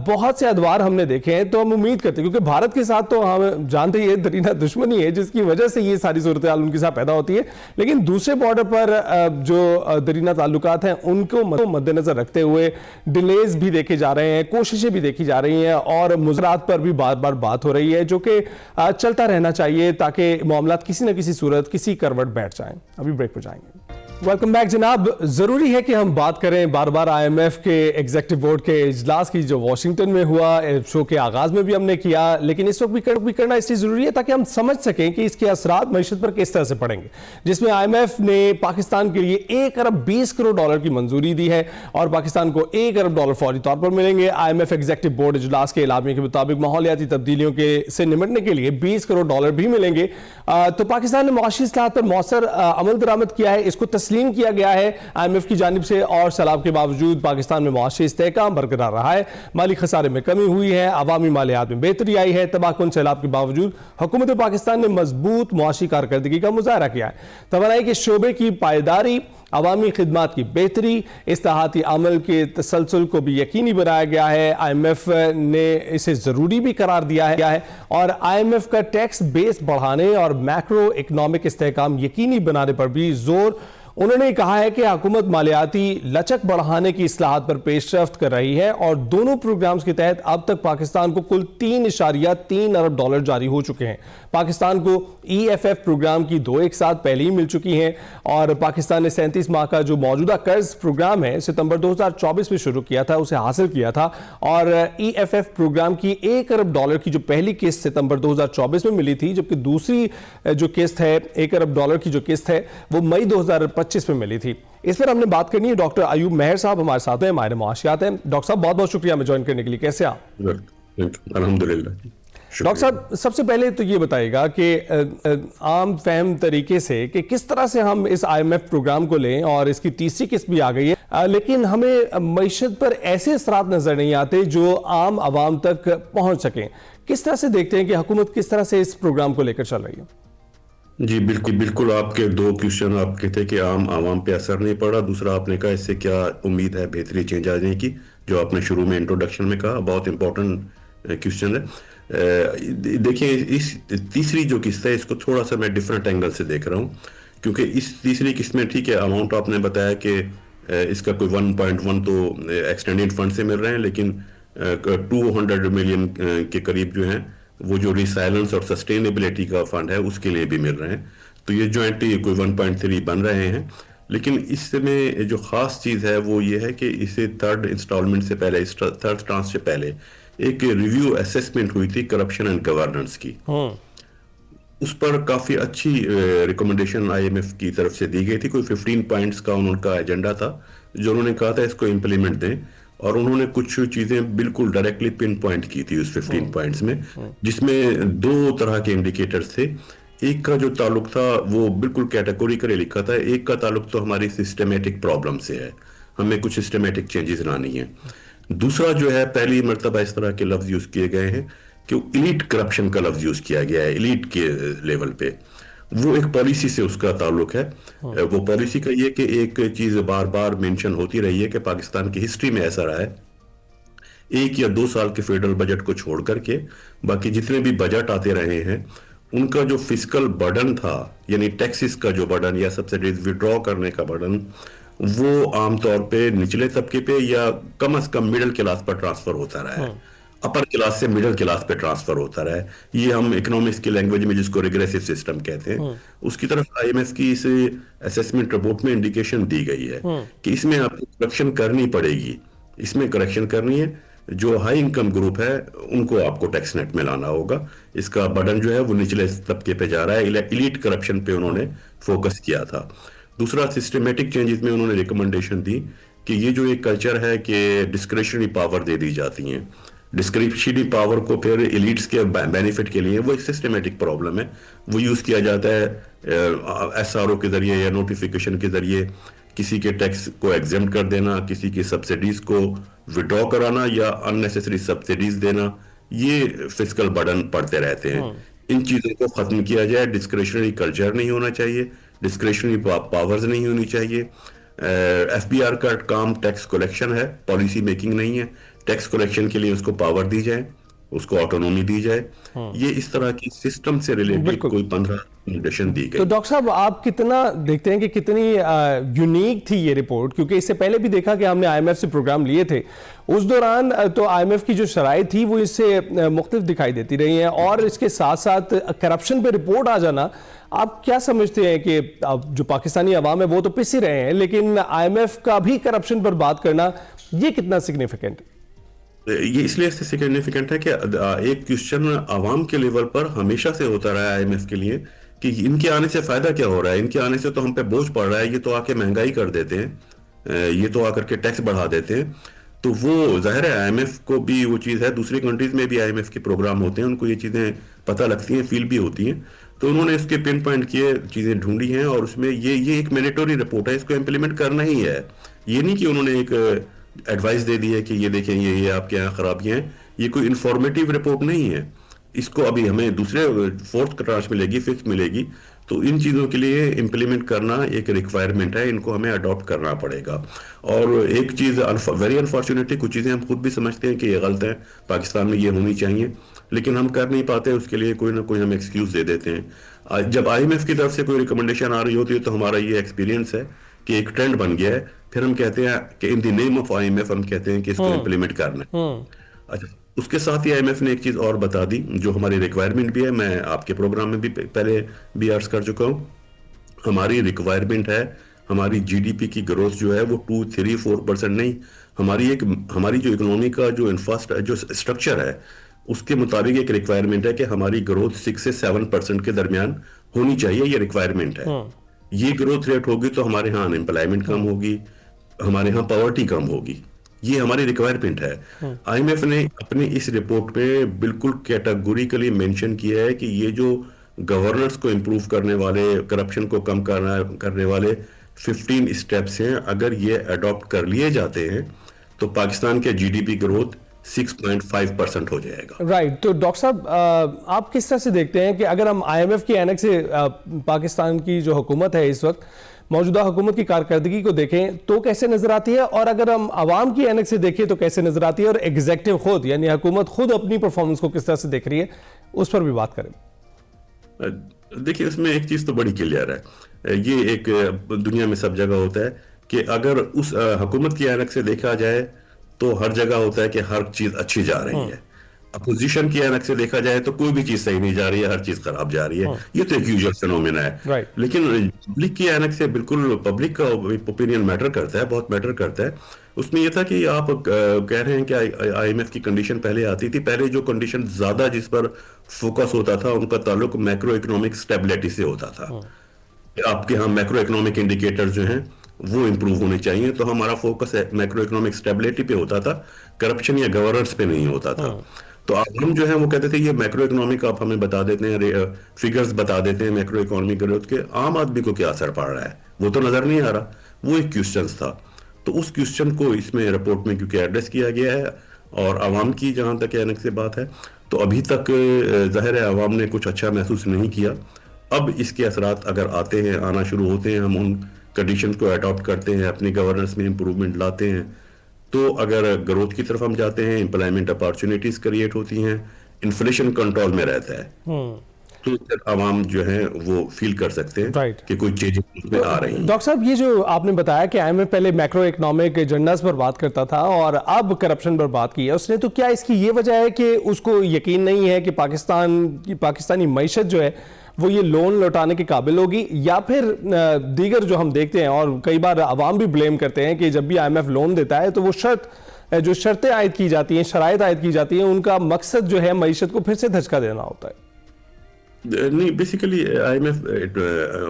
बहुत से अदवार हमने देखे हैं, तो हम उम्मीद करते हैं, क्योंकि भारत के साथ तो हम जानते ही है दरीना दुश्मनी है जिसकी वजह से ये सारी सूरत हाल उनके साथ पैदा होती है, लेकिन दूसरे बॉर्डर पर जो दरीना ताल्लुकात हैं उनको मद्देनजर रखते हुए डिलेज भी देखे जा रहे हैं, कोशिशें भी देखी जा रही हैं, और मुज़ारात पर भी बार बार बात हो रही है, जो कि चलता रहना चाहिए ताकि मामलात किसी न किसी सूरत किसी करवट बैठ जाएं। अभी ब्रेक पर जाएंगे। वेलकम बैक जनाब। जरूरी है कि हम बात करें बार बार IMF के एग्जीक्यूटिव बोर्ड के इजलास की जो वॉशिंगटन में हुआ, शो के आगाज में भी हमने किया, लेकिन इस वक्त भी करना इसलिए जरूरी है ताकि हम समझ सकें कि इसके असरात मईशत पर किस तरह से पड़ेंगे, जिसमें IMF ने पाकिस्तान के लिए 1 अरब 20 करोड़ डॉलर की मंजूरी दी है और पाकिस्तान को 1 अरब डॉलर फौरी तौर पर मिलेंगे। IMF एग्जीक्यूटिव बोर्ड इजलास के एलामिया के मुताबिक माहौलियाती तब्दीलियों से निपटने के लिए 20 करोड़ डॉलर भी मिलेंगे। तो पाकिस्तान ने मुआशी इस्लाहत पर मौसर अमल दरामद किया है, इसको तस्लीम किया गया है IMF की जानिब से, और सैलाब के बावजूद पाकिस्तान में मुआशी इस्तेहकाम बरकरार रहा है, माली खसारे में कमी हुई है, अवामी मालियात में बेहतरी आई है। तबाहकुन सैलाब के बावजूद हुकूमत पाकिस्तान ने मजबूत मुआशी कारकर्दगी का मुजाहरा किया है। तवानाई के शोबे की पायदारी, अवामी खिदमात की बेहतरी, इस्लाहाती अमल के तसलसल को भी यकीनी बनाया गया है। IMF ने इसे ज़रूरी भी करार दिया है और IMF का टैक्स बेस बढ़ाने और मैक्रो इकनॉमिक इस्तेहकाम यकीनी बनाने पर भी जोर। उन्होंने कहा है कि हुकूमत मालियाती लचक बढ़ाने की इस्लाहात पर पेशरफ्त कर रही है और दोनों प्रोग्राम्स के तहत अब तक पाकिस्तान को कुल 3.3 अरब डॉलर जारी हो चुके हैं। पाकिस्तान को EFF प्रोग्राम की 2 एक साथ पहले ही मिल चुकी हैं और पाकिस्तान ने 37 माह का जो मौजूदा कर्ज प्रोग्राम है सितंबर 2024 में शुरू किया था, उसे हासिल किया था, और EFF प्रोग्राम की 1 अरब डॉलर की जो पहली किस्त सितंबर 2024 में मिली थी, जबकि दूसरी जो किस्त है 1 अरब डॉलर की जो किस्त है वो मई 2025 में मिली थी। इस पर हमने बात करनी है। डॉक्टर अयूब मेहर साहब हमारे साथ हैं, माहिर मुआशियात हैं। डॉक्टर साहब, बहुत बहुत शुक्रिया हमें ज्वाइन करने के लिए। कैसे आप? अल्हम्दुलिल्लाह। डॉक्टर साहब, सबसे पहले तो ये बताइएगा कि आम फहम तरीके से कि किस तरह से हम इस IMF प्रोग्राम को लें, और इसकी तीसरी किस्त भी आ गई है, लेकिन हमें मईशत पर ऐसे असरात नजर नहीं आते जो आम आवाम तक पहुंच सकें। किस तरह से देखते हैं कि हुकूमत किस तरह से इस प्रोग्राम को लेकर चल रही है? जी बिल्कुल आपके 2 क्वेश्चन आपके थे कि आम आवाम पे असर नहीं पड़ा, दूसरा आपने कहा इससे क्या उम्मीद है बेहतरी चेंज आने की, जो आपने शुरू में इंट्रोडक्शन में कहा, बहुत इंपॉर्टेंट क्वेश्चन है। देखिए, इस तीसरी जो किस्त है इसको थोड़ा सा मैं डिफरेंट एंगल से देख रहा हूँ, क्योंकि इस तीसरी किस्त में ठीक है अमाउंट आपने बताया कि इसका कोई 1.1 तो एक्सटेंडेड फंड से मिल रहे हैं, लेकिन 200 मिलियन के करीब जो हैं वो जो रिसाइलेंस और सस्टेनेबिलिटी का फंड है उसके लिए भी मिल रहे हैं, तो ये जॉइंटली कोई 1.3 बन रहे हैं। लेकिन इसमें जो खास चीज़ है वो ये है कि इसे थर्ड इंस्टॉलमेंट से पहले, थर्ड ट्रांस से पहले एक रिव्यू असेसमेंट हुई थी करप्शन एंड गवर्नेंस की। उस पर काफ़ी अच्छी रिकमेंडेशन IMF की तरफ से दी गई थी। कोई 15 पॉइंट्स का उनका एजेंडा था जो उन्होंने कहा था इसको इम्प्लीमेंट दें, और उन्होंने कुछ चीज़ें बिल्कुल डायरेक्टली पिन पॉइंट की थी उस 15 पॉइंट्स में, जिसमें 2 तरह के इंडिकेटर्स थे। एक का जो ताल्लुक था वो बिल्कुल कैटेगोरिकली लिखा था, एक का ताल्लुक तो हमारी सिस्टमेटिक प्रॉब्लम से है, हमें कुछ सिस्टमेटिक चेंजेस लानी है। दूसरा जो है, पहली मरतबा इस तरह के लफ्ज यूज किए गए हैं कि इलीट करप्शन का लफ्ज यूज किया गया है, इलीट के लेवल पे। वो एक पॉलिसी से उसका ताल्लुक है। वो पॉलिसी का ये कि एक चीज बार बार मेंशन होती रही है कि पाकिस्तान की हिस्ट्री में ऐसा रहा है, 1 या 2 साल के फेडरल बजट को छोड़ करके बाकी जितने भी बजट आते रहे हैं उनका जो फिस्कल बर्डन था, यानी टैक्सेस का जो बर्डन या सब्सिडीज विड्रॉ करने का बर्डन, वो आमतौर पे निचले तबके पे या कम से कम मिडिल क्लास पर ट्रांसफर होता रहा है, अपर क्लास से मिडिल क्लास पे ट्रांसफर होता रहा है। ये हम इकोनॉमिक्स की लैंग्वेज में जिसको रिग्रेसिव सिस्टम कहते हैं, उसकी तरफ IMF की इस असेसमेंट रिपोर्ट में इंडिकेशन दी गई है कि इसमें आपको करेक्शन करनी पड़ेगी, इसमें करेक्शन करनी है। जो हाई इनकम ग्रुप है उनको आपको टैक्स नेट में लाना होगा, इसका बर्डन जो है वो निचले तबके पे जा रहा है। इलीट करप्शन पे उन्होंने फोकस किया था। दूसरा, सिस्टमेटिक चेंजेस में उन्होंने रिकमेंडेशन दी कि ये जो एक कल्चर है कि डिस्क्रिशनरी पावर दे दी जाती हैं, डिस्क्रिप्शनरी पावर को फिर एलिट्स के बेनिफिट के लिए वो एक सिस्टमेटिक प्रॉब्लम है। वो यूज किया जाता है एसआरओ के जरिए या नोटिफिकेशन के जरिए, किसी के टैक्स को एग्जेम्प्ट कर देना, किसी की सब्सिडीज को विड्रॉ कराना या अननेसेसरी सब्सिडीज देना, ये फिस्कल बर्डन पड़ते रहते हैं। इन चीजों को खत्म किया जाए। डिस्क्रिशनरी कल्चर नहीं होना चाहिए, डिस्क्रिशनरी पावर्स नहीं होनी चाहिए। एफबीआर का काम टैक्स कलेक्शन है, पॉलिसी मेकिंग नहीं है। टैक्स कलेक्शन के लिए उसको पावर दी जाए, उसको ऑटोनॉमी दी जाए। ये इस तरह की सिस्टम से रिलेटेड कोई 15 रिकमेंडेशन दी गई। तो डॉक्टर साहब, आप कितना देखते हैं कि कितनी यूनिक थी ये रिपोर्ट? क्योंकि इससे पहले भी देखा कि हमने आईएमएफ से प्रोग्राम लिए थे, उस दौरान तो आईएमएफ की जो शराइत थी वो इससे मुख्तलिफ दिखाई देती रही है, और इसके साथ साथ करप्शन पे रिपोर्ट आ जाना, आप क्या समझते हैं कि अब जो पाकिस्तानी अवाम है वो तो पिस ही रहे हैं, लेकिन आईएमएफ का भी करप्शन पर बात करना ये कितना सिग्निफिकेंट है? ये इसलिए सिग्निफिकेंट है कि एक क्वेश्चन आवाम के लेवल पर हमेशा से होता रहा है आईएमएफ के लिए कि इनके आने से फायदा क्या हो रहा है, इनके आने से तो हम पे बोझ पड़ रहा है, ये तो आके महंगाई कर देते हैं, ये तो आकर के टैक्स बढ़ा देते हैं। तो वो जाहिर है आईएमएफ को भी वो चीज़ है, दूसरी कंट्रीज में भी आईएमएफ के प्रोग्राम होते हैं, उनको ये चीज़ें पता लगती हैं, फील भी होती हैं। तो उन्होंने इसके पिन पॉइंट किए, चीज़ें ढूंढी हैं, और उसमें ये एक मैंडेटरी रिपोर्ट है, इसको इम्प्लीमेंट करना ही है। ये नहीं कि उन्होंने एक एडवाइस दे दी है कि ये देखें ये आपके यहाँ खराबियां हैं। ये कोई इंफॉर्मेटिव रिपोर्ट नहीं है। इसको अभी हमें दूसरे फोर्थ ट्रांच मिलेगी, फिफ्थ मिलेगी। तो इन चीज़ों के लिए इम्प्लीमेंट करना एक रिक्वायरमेंट है, इनको हमें अडॉप्ट करना पड़ेगा। और एक चीज़ वेरी अनफॉर्चुनेटली, कुछ चीज़ें हम खुद भी समझते हैं कि ये गलत है, पाकिस्तान में ये होनी चाहिए, लेकिन हम कर नहीं पाते, उसके लिए कोई ना कोई हम एक्सक्यूज दे देते हैं। जब आईएमएफ की तरफ से कोई रिकमेंडेशन आ रही होती है तो हमारा ये एक्सपीरियंस है कि एक ट्रेंड बन गया है, फिर हम कहते हैं कि in the name of IMF हम कहते हैं कि इसको इम्प्लीमेंट करना है। अच्छा, उसके साथ ही आईएमएफ ने एक चीज और बता दी जो हमारी रिक्वायरमेंट भी है, मैं आपके प्रोग्राम में भी पहले भी अर्ज कर चुका हूँ। हमारी रिक्वायरमेंट है, हमारी जीडीपी की ग्रोथ जो है वो 2-3-4% नहीं, हमारी जो इकोनॉमी का जो स्ट्रक्चर है उसके मुताबिक एक रिक्वायरमेंट है कि हमारी ग्रोथ 6 से 7% के दरमियान होनी चाहिए। ये रिक्वायरमेंट है। ये ग्रोथ रेट होगी तो हमारे यहाँ अनएम्प्लॉयमेंट कम होगी, हमारे यहाँ पॉवर्टी कम होगी। ये हमारी रिक्वायरमेंट है। आईएमएफ ने अपनी इस रिपोर्ट में बिल्कुल कैटेगोरिकली मेंशन किया है कि ये जो गवर्नेंस को इंप्रूव करने वाले, करप्शन को कम करने वाले 15 स्टेप्स हैं, अगर ये अडॉप्ट कर लिए जाते हैं तो पाकिस्तान के जीडीपी ग्रोथ 6.5% हो जाएगा। राइट। तो डॉक्टर साहब, आप किस तरह से देखते हैं कि अगर हम आईएमएफ की ऐनक से पाकिस्तान की जो हुकूमत है इस वक्त, मौजूदा हुकूमत की कारकर्दगी को देखें तो कैसे नजर आती है, और अगर हम आवाम की ऐनक से देखें तो कैसे नजर आती है, और एग्जीक्यूटिव खुद यानी हुकूमत खुद अपनी परफॉर्मेंस को किस तरह से देख रही है, उस पर भी बात करें। देखिए, इसमें एक चीज तो बड़ी क्लियर है, ये एक दुनिया में सब जगह होता है कि अगर उस हुकूमत की ऐनक से देखा जाए तो हर जगह होता है कि हर चीज अच्छी जा रही है। अपोजिशन की ऐनक से देखा जाए तो कोई भी चीज सही नहीं जा रही है, हर चीज खराब जा रही है। ये तो एक यूजुअल फिनोमेना है। लेकिन पब्लिक की ऐनक से बिल्कुल पब्लिक का ओपिनियन मैटर करता है, बहुत मैटर करता है। उसमें यह था कि आप कह रहे हैं कि आईएमएफ की कंडीशन पहले आती थी, पहले जो कंडीशन ज्यादा जिस पर फोकस होता था उनका ताल्लुक मैक्रो इकोनॉमिक स्टेबिलिटी से होता था। आपके यहाँ मैक्रो इकोनॉमिक इंडिकेटर जो हैं वो इंप्रूव होने चाहिए, तो हमारा फोकस मैक्रो इकोनॉमिक स्टेबिलिटी पे होता था, करप्शन या गवर्नेंस पे नहीं होता था। तो हम जो है वो कहते थे ये मैक्रो इकोनॉमिक आप हमें बता देते हैं, फिगर्स बता देते हैं मैक्रो इकोनॉमिक ग्रोथ के, आम आदमी को क्या असर पड़ रहा है वो तो नजर नहीं आ रहा। वो एक क्वेश्चन था, तो उस क्वेश्चन को इसमें रिपोर्ट में क्योंकि एड्रेस किया गया है, और आवाम की जहां तक ऐनक से बात है तो अभी तक जाहिर है आवाम ने कुछ अच्छा महसूस नहीं किया। अब इसके असरात अगर आते हैं, आना शुरू होते हैं, हम उन कंडीशंस को अडॉप्ट करते हैं, अपनी गवर्नेंस में इंप्रूवमेंट लाते हैं, तो अगर ग्रोथ की तरफ हम जाते हैं, एम्प्लॉयमेंट अपॉर्चुनिटीज क्रिएट होती हैं, इन्फ्लेशन कंट्रोल में रहता है, तो आवाम जो है वो फील कर सकते हैं कि कोई चेंजेस में आ रही है। डॉक्टर साहब, ये जो आपने बताया कि आईएमएफ पहले मैक्रो इकोनॉमिक एजेंडास पर बात करता था और अब करप्शन पर बात की है उसने, तो क्या इसकी ये वजह है कि उसको यकीन नहीं है कि पाकिस्तानी मईशत जो है वो ये लोन लौटाने के काबिल होगी, या फिर दीगर जो हम देखते हैं और कई बार आवाम भी ब्लेम करते हैं कि जब भी आईएमएफ लोन देता है तो वो जो शर्तें आयद की जाती हैं, शराइत आयद की जाती हैं, उनका मकसद जो है मईशत को फिर से धचका देना होता है। नहीं, बेसिकली आईएमएफ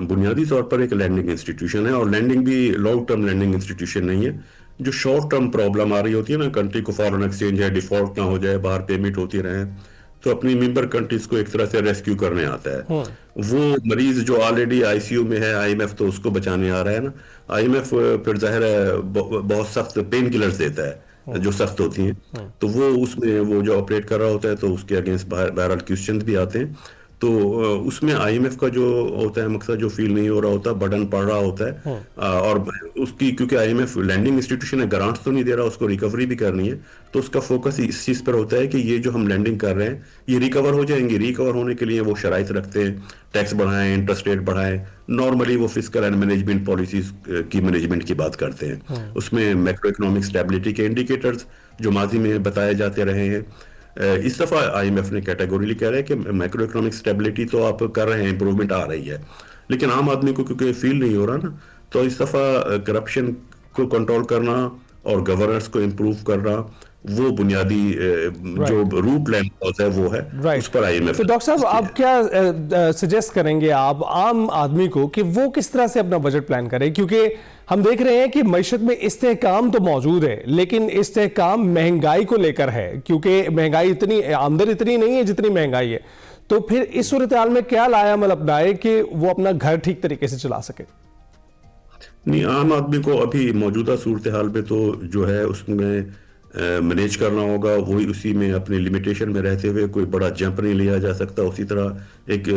बुनियादी तौर पर एक लैंडिंग इंस्टीट्यूशन है, और लैंडिंग भी लॉन्ग टर्म लैंडिंग इंस्टीट्यूशन नहीं है। जो शॉर्ट टर्म प्रॉब्लम आ रही होती है ना, कंट्री को फॉरेन एक्सचेंज है, डिफॉल्ट ना हो जाए, बाहर पेमेंट होती रहे, तो अपनी मेंबर कंट्रीज को एक तरह से रेस्क्यू करने आता है। वो मरीज जो ऑलरेडी आईसीयू में है, आईएमएफ तो उसको बचाने आ रहा है ना। आईएमएफ फिर जाहिर है बहुत सख्त पेन किलर्स देता है जो सख्त होती हैं, तो वो उसमें वो जो ऑपरेट कर रहा होता है तो उसके अगेंस्ट बहरहाल क्वेश्चन भी आते हैं। तो उसमें आईएमएफ का जो होता है मकसद जो फील नहीं हो रहा होता, बर्डन पड़ रहा होता है। और उसकी क्योंकि आईएमएफ लैंडिंग इंस्टीट्यूशन है, ग्रांट्स तो नहीं दे रहा, उसको रिकवरी भी करनी है, तो उसका फोकस इस चीज पर होता है कि ये जो हम लैंडिंग कर रहे हैं ये रिकवर हो जाएंगे। रिकवर होने के लिए वो शराइत रखते हैं, टैक्स बढ़ाएं, इंटरेस्ट रेट बढ़ाएं। नॉर्मली वो फिस्कल एंड मैनेजमेंट पॉलिसीज की मैनेजमेंट की बात करते हैं। उसमें मैक्रो इकोनॉमिक स्टेबिलिटी के इंडिकेटर्स जो माजी में बताए जाते रहे हैं, इस दफा आईएमएफ ने कैटेगोरिकली कह रहा है कि मैक्रो इकोनॉमिक स्टेबिलिटी तो आप कर रहे हैं, इंप्रूवमेंट आ रही है, लेकिन आम आदमी को क्योंकि फील नहीं हो रहा ना, तो इस दफा करप्शन को कंट्रोल करना और गवर्नेंस को इम्प्रूव करना, वो बुनियादी जो रूट लैंड है वो है, उस पर आईएमएफ। तो डॉक्टर साहब आप क्या सजेस्ट करेंगे आप आम आदमी को कि वो किस तरह से अपना बजट प्लान करे, क्योंकि हम देख रहे हैं कि मईशत में इस्तेहकाम तो मौजूद है, लेकिन इस्तेहकाम महंगाई को लेकर है, क्योंकि महंगाई इतनी, आमदनी इतनी नहीं है जितनी महंगाई है। तो फिर इस सूरत हाल में क्या लायामल अपनाए कि वो अपना घर ठीक तरीके से चला सके? नहीं, आम आदमी को अभी मौजूदा सूरत हाल में तो जो है उसमें मैनेज करना होगा, वही उसी में अपनी लिमिटेशन में रहते हुए कोई बड़ा जंप नहीं लिया जा सकता। उसी तरह एक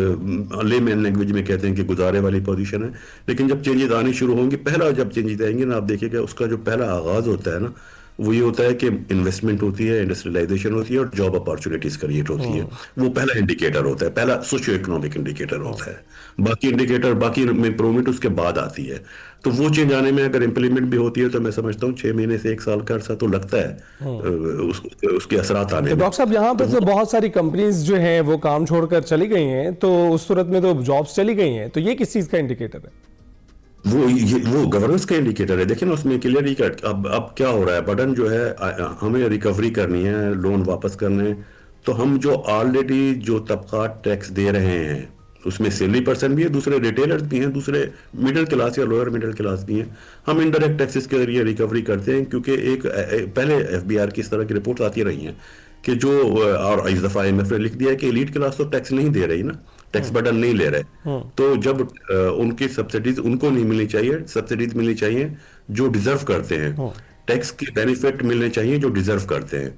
लेमैन लैंग्वेज में कहते हैं कि गुजारे वाली पोजीशन है। लेकिन जब चेंजेस आनी शुरू होंगी, पहला जब चेंजेस आएंगे ना, आप देखिएगा उसका जो पहला आगाज होता है ना, वो ये होता है कि इन्वेस्टमेंट होती है, इंडस्ट्रियलाइजेशन होती है और जॉब अपॉर्चुनिटीज क्रिएट होती है। वो पहला इंडिकेटर होता है, पहला सोशियो इकोनॉमिक इंडिकेटर होता है। बाकी इंडिकेटर, बाकी इंप्रूवमेंट उसके बाद आती है। तो वो चेंज आने में अगर इम्प्लीमेंट भी होती है तो मैं समझता हूँ 6 महीने से 1 साल का अर्सा तो लगता है उसके असरात आने में। डॉक्टर साहब यहाँ पर तो बहुत सारी कंपनीज जो हैं वो काम छोड़कर चली गई हैं, तो उस सूरत में तो जॉब्स चली गई हैं, तो ये किस चीज का इंडिकेटर है? वो गवर्नेंस का इंडिकेटर है। देखिए ना, उसमें क्लियर ही अब क्या हो रहा है, बर्डन जो है हमें रिकवरी करनी है, लोन वापस करने, तो हम जो ऑलरेडी जो तबकात टैक्स दे रहे हैं उसमें सैलरी पर्सन भी है, दूसरे रिटेलर्स भी हैं, दूसरे मिडिल क्लास या लोअर मिडिल क्लास भी हैं। हम इनडायरेक्ट टैक्सेस के जरिए रिकवरी करते हैं, क्योंकि एक पहले एफबीआर की इस तरह की रिपोर्ट आती रही हैं कि जो, और इस दफा आईएमएफ ने लिख दिया है कि एलीट क्लास तो टैक्स नहीं दे रही ना, टैक्स बर्डन नहीं ले रहे। तो जब उनकी सब्सिडीज उनको नहीं मिलनी चाहिए, सब्सिडीज मिलनी चाहिए जो डिजर्व करते हैं, टैक्स के बेनिफिट मिलने चाहिए जो डिजर्व करते हैं।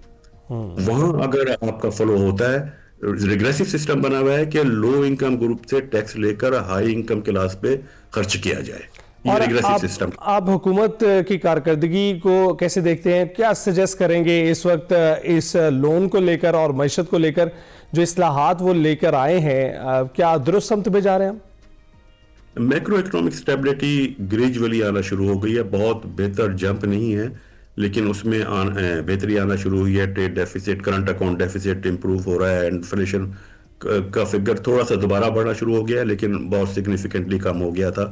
वहां अगर आपका फॉलो होता है, रिग्रेसिव सिस्टम बना हुआ है कि लो इनकम ग्रुप से टैक्स लेकर हाई इनकम क्लास पे खर्च किया जाए, ये रिग्रेसिव सिस्टम। आप हुकूमत की कारकर्दगी को कैसे देखते हैं? क्या सजेस्ट करेंगे इस वक्त इस लोन को लेकर और मईशत को लेकर जो इस्लाहात वो लेकर आए हैं, क्या दुरुस्त समत पे जा रहे हैं? मैक्रो इकोनॉमिक स्टेबिलिटी ग्रेजुअली आना शुरू हो गई है, बहुत बेहतर जंप नहीं है, लेकिन उसमें बेहतरी आना शुरू हुई है। Trade deficit, current account deficit improve हो रहा है, इन्फ्लेशन का फिगर थोड़ा सा दोबारा बढ़ना शुरू हो गया है, लेकिन बहुत सिग्निफिकेंटली कम हो गया था।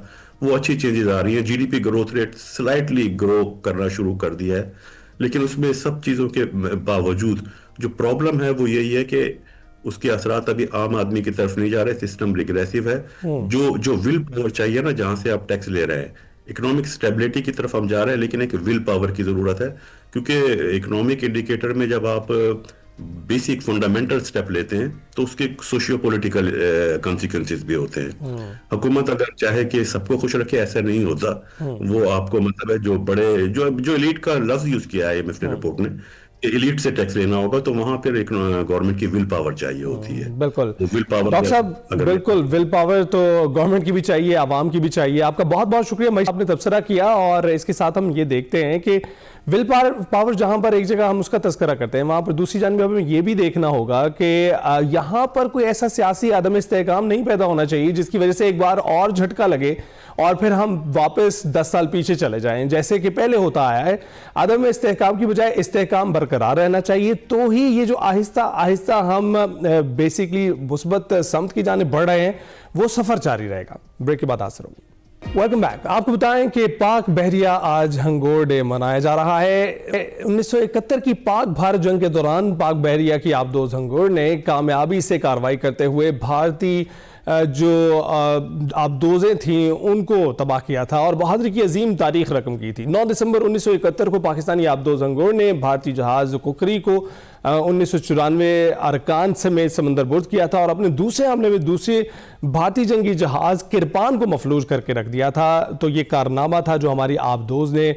वो अच्छी चेंजेस आ रही हैं। GDP growth rate slightly grow करना शुरू कर दिया है, लेकिन उसमें सब चीज़ों के बावजूद जो प्रॉब्लम है वो यही है कि उसके असरात अभी आम आदमी की तरफ नहीं जा रहे, सिस्टम रिग्रेसिव है। जो विल पावर चाहिए ना, जहां से आप टैक्स ले रहे हैं, इकोनॉमिक स्टेबिलिटी की तरफ हम जा रहे हैं, लेकिन एक विल पावर की जरूरत है, क्योंकि इकोनॉमिक इंडिकेटर में जब आप बेसिक फंडामेंटल स्टेप लेते हैं तो उसके सोशियो पॉलिटिकल कॉन्सिक्वेंसेस भी होते हैं। हुकूमत अगर चाहे कि सबको खुश रखे, ऐसा नहीं होता। वो आपको मतलब है जो बड़े जो एलीट का लफ्ज यूज किया है आईएमएफ ने रिपोर्ट ने, एलीट से टैक्स लेना होगा, तो वहां फिर एक गवर्नमेंट की विल पावर चाहिए होती है। बिल्कुल विल पावर, डॉक्टर साहब, बिल्कुल विल पावर तो गवर्नमेंट की भी चाहिए, आवाम की भी चाहिए। आपका बहुत बहुत शुक्रिया, आपने तबसरा किया। और इसके साथ हम ये देखते हैं कि विल पावर जहां पर एक जगह हम उसका तस्करा करते हैं, वहां पर दूसरी जानब हमें यह भी देखना होगा कि यहां पर कोई ऐसा सियासी अदम इस्तेहकाम नहीं पैदा होना चाहिए जिसकी वजह से एक बार और झटका लगे और फिर हम वापस 10 साल पीछे चले जाएं, जैसे कि पहले होता आया है। अदम इस्तेहकाम की बजाय इस्तेहकाम बरकरार रहना चाहिए, तो ही ये जो आहिस्ता आहिस्ता हम बेसिकली मुस्बत समत की जाने बढ़ रहे हैं, वो सफर जारी रहेगा। ब्रेक के बाद हाजिर होंगे। Welcome back. आपको बताएं कि पाक बहरिया आज हंगोर डे मनाया जा रहा है। 1971 की पाक भारत जंग के दौरान पाक बहरिया की आबदोज हंगोर ने कामयाबी से कार्रवाई करते हुए भारतीय जो आबदोज़ें थीं उनको तबाह किया था और बहादुरी की अजीम तारीख रकम की थी। 9 दिसंबर 1971 को पाकिस्तानी आबदोज़ अंगोर ने भारतीय जहाज़ कुकरी को 1994 अरकान समेत समंदर बुर्द किया था और अपने दूसरे हमले में दूसरे भारतीय जंगी जहाज़ किरपान को मफलूज करके रख दिया था। तो ये कारनामा था जो हमारी आबदोज़ ने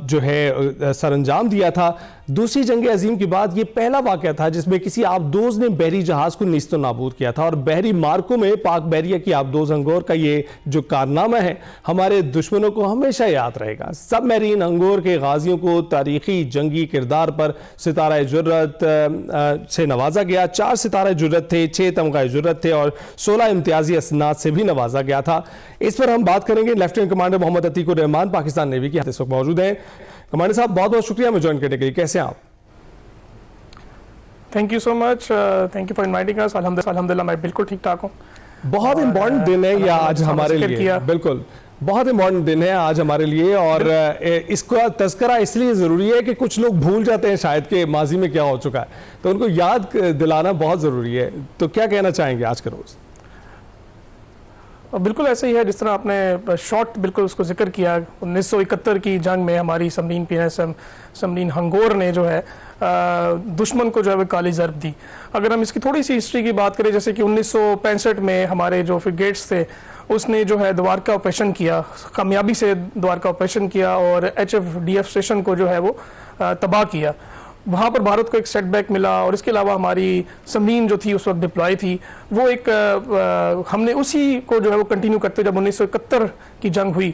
जो है सरअंजाम दिया था। दूसरी जंग अजीम के बाद ये पहला वाक़या था जिसमें किसी आबदोज़ ने बहरी जहाज़ को नीस्तो नाबूद किया था और बहरी मार्कों में पाक बहरिया की आबदोज़ अंगोर का ये जो कारनामा है हमारे दुश्मनों को हमेशा याद रहेगा। सब मैरीन अंगोर के गाजियों को तारीखी जंगी किरदार पर सितारा जुर्रत से नवाजा गया। 4 सितारे जुर्रत थे, 6 तमगा जुर्रत थे और 16 इम्तियाजी असनाद से भी नवाजा गया था। इस पर हम बात करेंगे। Lieutenant commander Mohammad Atiqur Rahman Pakistan navy के इस वक्त मौजूद हैं। कमांडर साहब बहुत बहुत शुक्रिया हमें ज्वाइन करने के लिए, कैसे हैं आप? Thank you so much, thank you for inviting us. अल्हम्दुलिल्लाह मैं बिल्कुल ठीक ठाक हूँ। बहुत इंपॉर्टेंट दिन है यह आज हमारे लिए, बिल्कुल बहुत इंपॉर्टेंट दिन है आज हमारे लिए और इसका तस्करा इसलिए ज़रूरी है कि कुछ लोग भूल जाते हैं शायद कि माजी में क्या हो चुका है, तो उनको याद दिलाना बहुत ज़रूरी है। तो क्या कहना चाहेंगे आज के रोज़? बिल्कुल ऐसे ही है जिस तरह आपने शॉर्ट बिल्कुल उसको जिक्र किया। 1971 की जंग में हमारी समरीन PNSM समरीन हंगोर ने जो है दुश्मन को जो है वो काली ज़रब दी। अगर हम इसकी थोड़ी सी हिस्ट्री की बात करें, जैसे कि 1965 में हमारे जो फ्रिगेट्स थे उसने जो है द्वारका ऑपरेशन किया, कामयाबी से द्वारका ऑपरेशन किया और HFDF स्टेशन को जो है वो तबाह किया। वहाँ पर भारत को एक सेटबैक मिला और इसके अलावा हमारी समरीन जो थी उस वक्त डिप्लॉय थी, वो एक हमने उसी को जो है वो कंटिन्यू करते जब 1971 की जंग हुई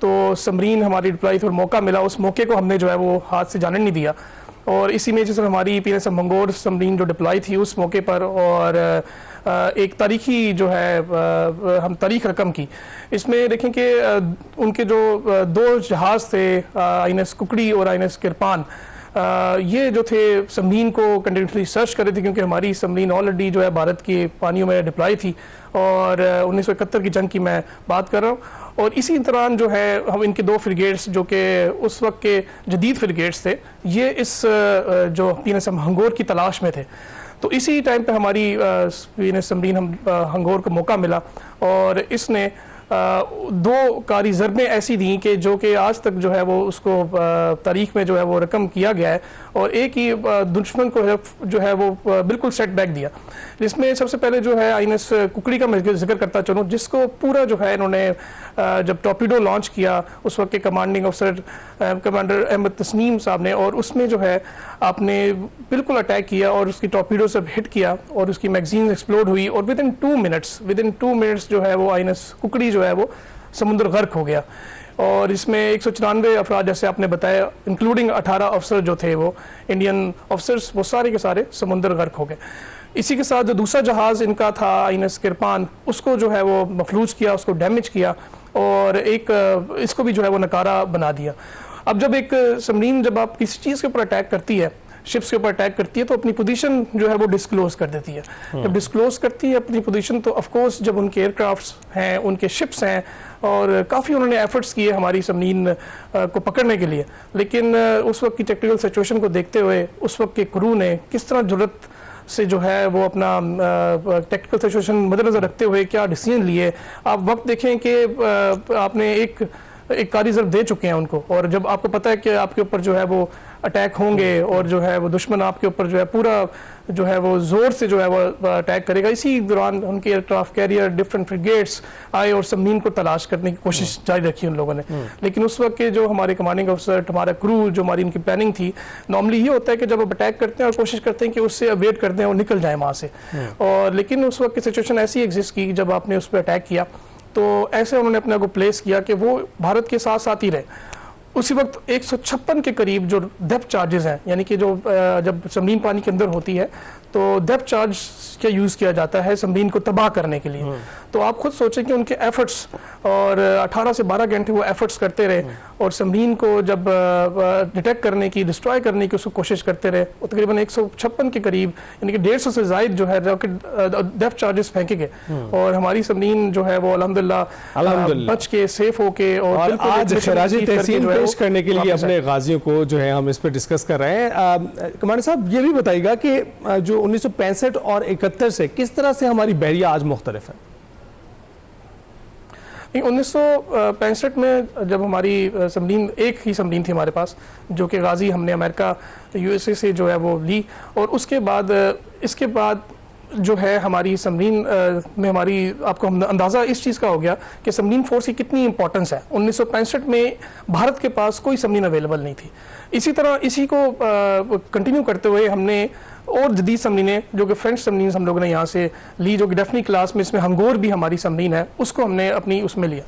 तो समरीन हमारी डिप्लॉय थी और मौका मिला, उस मौके को हमने जो है वो हाथ से जाने नहीं दिया। और इसी में जैसे हमारी PNSM हंगोर समरीन जो डिप्लॉय थी उस मौके पर और एक तारीखी जो है हम तारीख रकम की, इसमें देखें कि उनके जो 2 जहाज़ थे INS कुकड़ी और INS किरपान, ये जो थे समरीन को कंटिन्यूसली सर्च कर रहे थे क्योंकि हमारी समरीन ऑलरेडी जो है भारत के पानियों में डिप्लॉय थी और 1971 की जंग की मैं बात कर रहा हूँ। और इसी दौरान जो है हम इनके 2 फ्रिगेट्स जो कि उस वक्त के जदीद फ्रिगेट्स थे, ये इस जो PNSM हंगोर की तलाश में थे। तो इसी टाइम पे हमारी PNS समरीन हंगोर को मौका मिला और इसने 2 कारी ज़रबें ऐसी दी कि जो कि आज तक जो है वो उसको तारीख में जो है वो रकम किया गया है और एक ही दुश्मन को जो है वो बिल्कुल सेटबैक दिया। जिसमें सबसे पहले जो है INS कुकड़ी का मैं जिक्र करता चलूँ, जिसको पूरा जो है इन्होंने जब टॉर्पीडो लॉन्च किया उस वक्त के कमांडिंग अफसर कमांडर अहमद तस्नीम साहब ने, और उसमें जो है आपने बिल्कुल अटैक किया और उसकी टॉर्पीडो से हिट किया और उसकी मैगजीन एक्सप्लोड हुई और विद इन 2 मिनट्स जो है वो INS कुकड़ी जो है वो समुद्र गर्क हो गया। और इसमें 194 अफराद जैसे आपने बताया इंक्लूडिंग 18 अफसर जो थे वो इंडियन अफसर्स, वो सारे के सारे समुद्र गर्क हो गए। इसी के साथ जो दूसरा जहाज़ इनका था INS किरपान, उसको जो है वो मफलूज किया, उसको डैमेज किया और एक इसको भी जो है वो नकारा बना दिया। अब जब एक समरीन जब आप किसी चीज़ के ऊपर अटैक करती है, शिप्स के ऊपर अटैक करती है, तो अपनी पोजीशन जो है वो डिस्क्लोज कर देती है। जब डिस्क्लोज करती है अपनी पोजीशन तो ऑफ कोर्स जब उनके एयरक्राफ्ट्स हैं, उनके शिप्स हैं और काफ़ी उन्होंने एफर्ट्स किए हमारी समरीन को पकड़ने के लिए, लेकिन उस वक्त की टेक्निकल सिचुएशन को देखते हुए उस वक्त के क्रू ने किस तरह जुर्रत से जो है वो अपना टेक्निकल सिचुएशन मद्देनजर रखते हुए क्या डिसीजन लिए। आप वक्त देखें कि आपने एक कारी ज़रब दे चुके हैं उनको, और जब आपको पता है कि आपके ऊपर जो है वो अटैक होंगे और जो है वो दुश्मन आपके ऊपर जो है पूरा जो है वो जोर से जो है वो अटैक करेगा, इसी दौरान उनके एयरक्राफ्ट कैरियर डिफरेंट फ्रिगेट्स आए और समरीन को तलाश करने की कोशिश जारी रखी उन लोगों ने। लेकिन उस वक्त के जो हमारे कमांडिंग अफसर, हमारा क्रू, जो हमारी इनकी प्लानिंग थी, नॉर्मली ये होता है कि जब आप अटैक करते हैं और कोशिश करते हैं कि उससे अवेट कर दें और निकल जाए वहाँ से, और लेकिन उस वक्त की सिचुएशन ऐसी एग्जिस्ट की जब आपने उस पर अटैक किया तो ऐसे उन्होंने अपने को प्लेस किया कि वो भारत के साथ साथ ही रहे। उसी वक्त 156 के करीब जो डेप्थ चार्जेस हैं, यानी कि जो जब समरीन पानी के अंदर होती है तो डेप्थ चार्ज का यूज़ किया जाता है समरीन को तबाह करने के लिए। तो आप खुद सोचें कि उनके एफर्ट्स, और 18 से 12 घंटे वो एफर्ट्स करते रहे और समरीन को जब डिटेक्ट करने की, डिस्ट्रॉय करने की उसको कोशिश करते रहे। वो तकरीबन 156 के करीब, यानी कि 150 से ज़ायद जो है रॉकेट डेप्थ चार्जेस फेंके गए और हमारी समरीन जो है वो अल्हम्दुलिल्लाह बच के सेफ होके और आज खराज तहसीन पेश करने के लिए अपने गाजियों को जो है हम इस पर डिस्कस कर रहे हैं। कमांडर साहब ये भी बताइएगा कि जो 1965 और 71 से किस तरह से हमारी बहरिया आज मुख्तलिफ है? 1965 में जब हमारी समरीन, एक ही समरीन थी हमारे पास, जो कि गाजी हमने अमेरिका यूएसए से जो है वो ली, और उसके बाद इसके बाद जो है हमारी समरीन में हमारी, आपको अंदाज़ा इस चीज़ का हो गया कि समरीन फोर्स की कितनी इंपॉर्टेंस है। 1965 में भारत के पास कोई समरीन अवेलेबल नहीं थी। इसी तरह इसी को कंटिन्यू करते हुए हमने और जदीद समरीनें, जो कि फ्रेंच समरीन हम लोगों ने यहाँ से ली, जो कि डेफनी क्लास में, इसमें हंगोर भी हमारी समरीन है, उसको हमने अपनी उसमें लिया।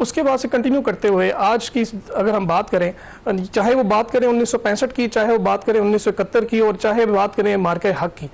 उसके बाद से कंटिन्यू करते हुए आज की अगर हम बात करें, चाहे वो बात करें 1965 की, चाहे वो बात करें 1971 की, और चाहे बात करें मार्के हक की,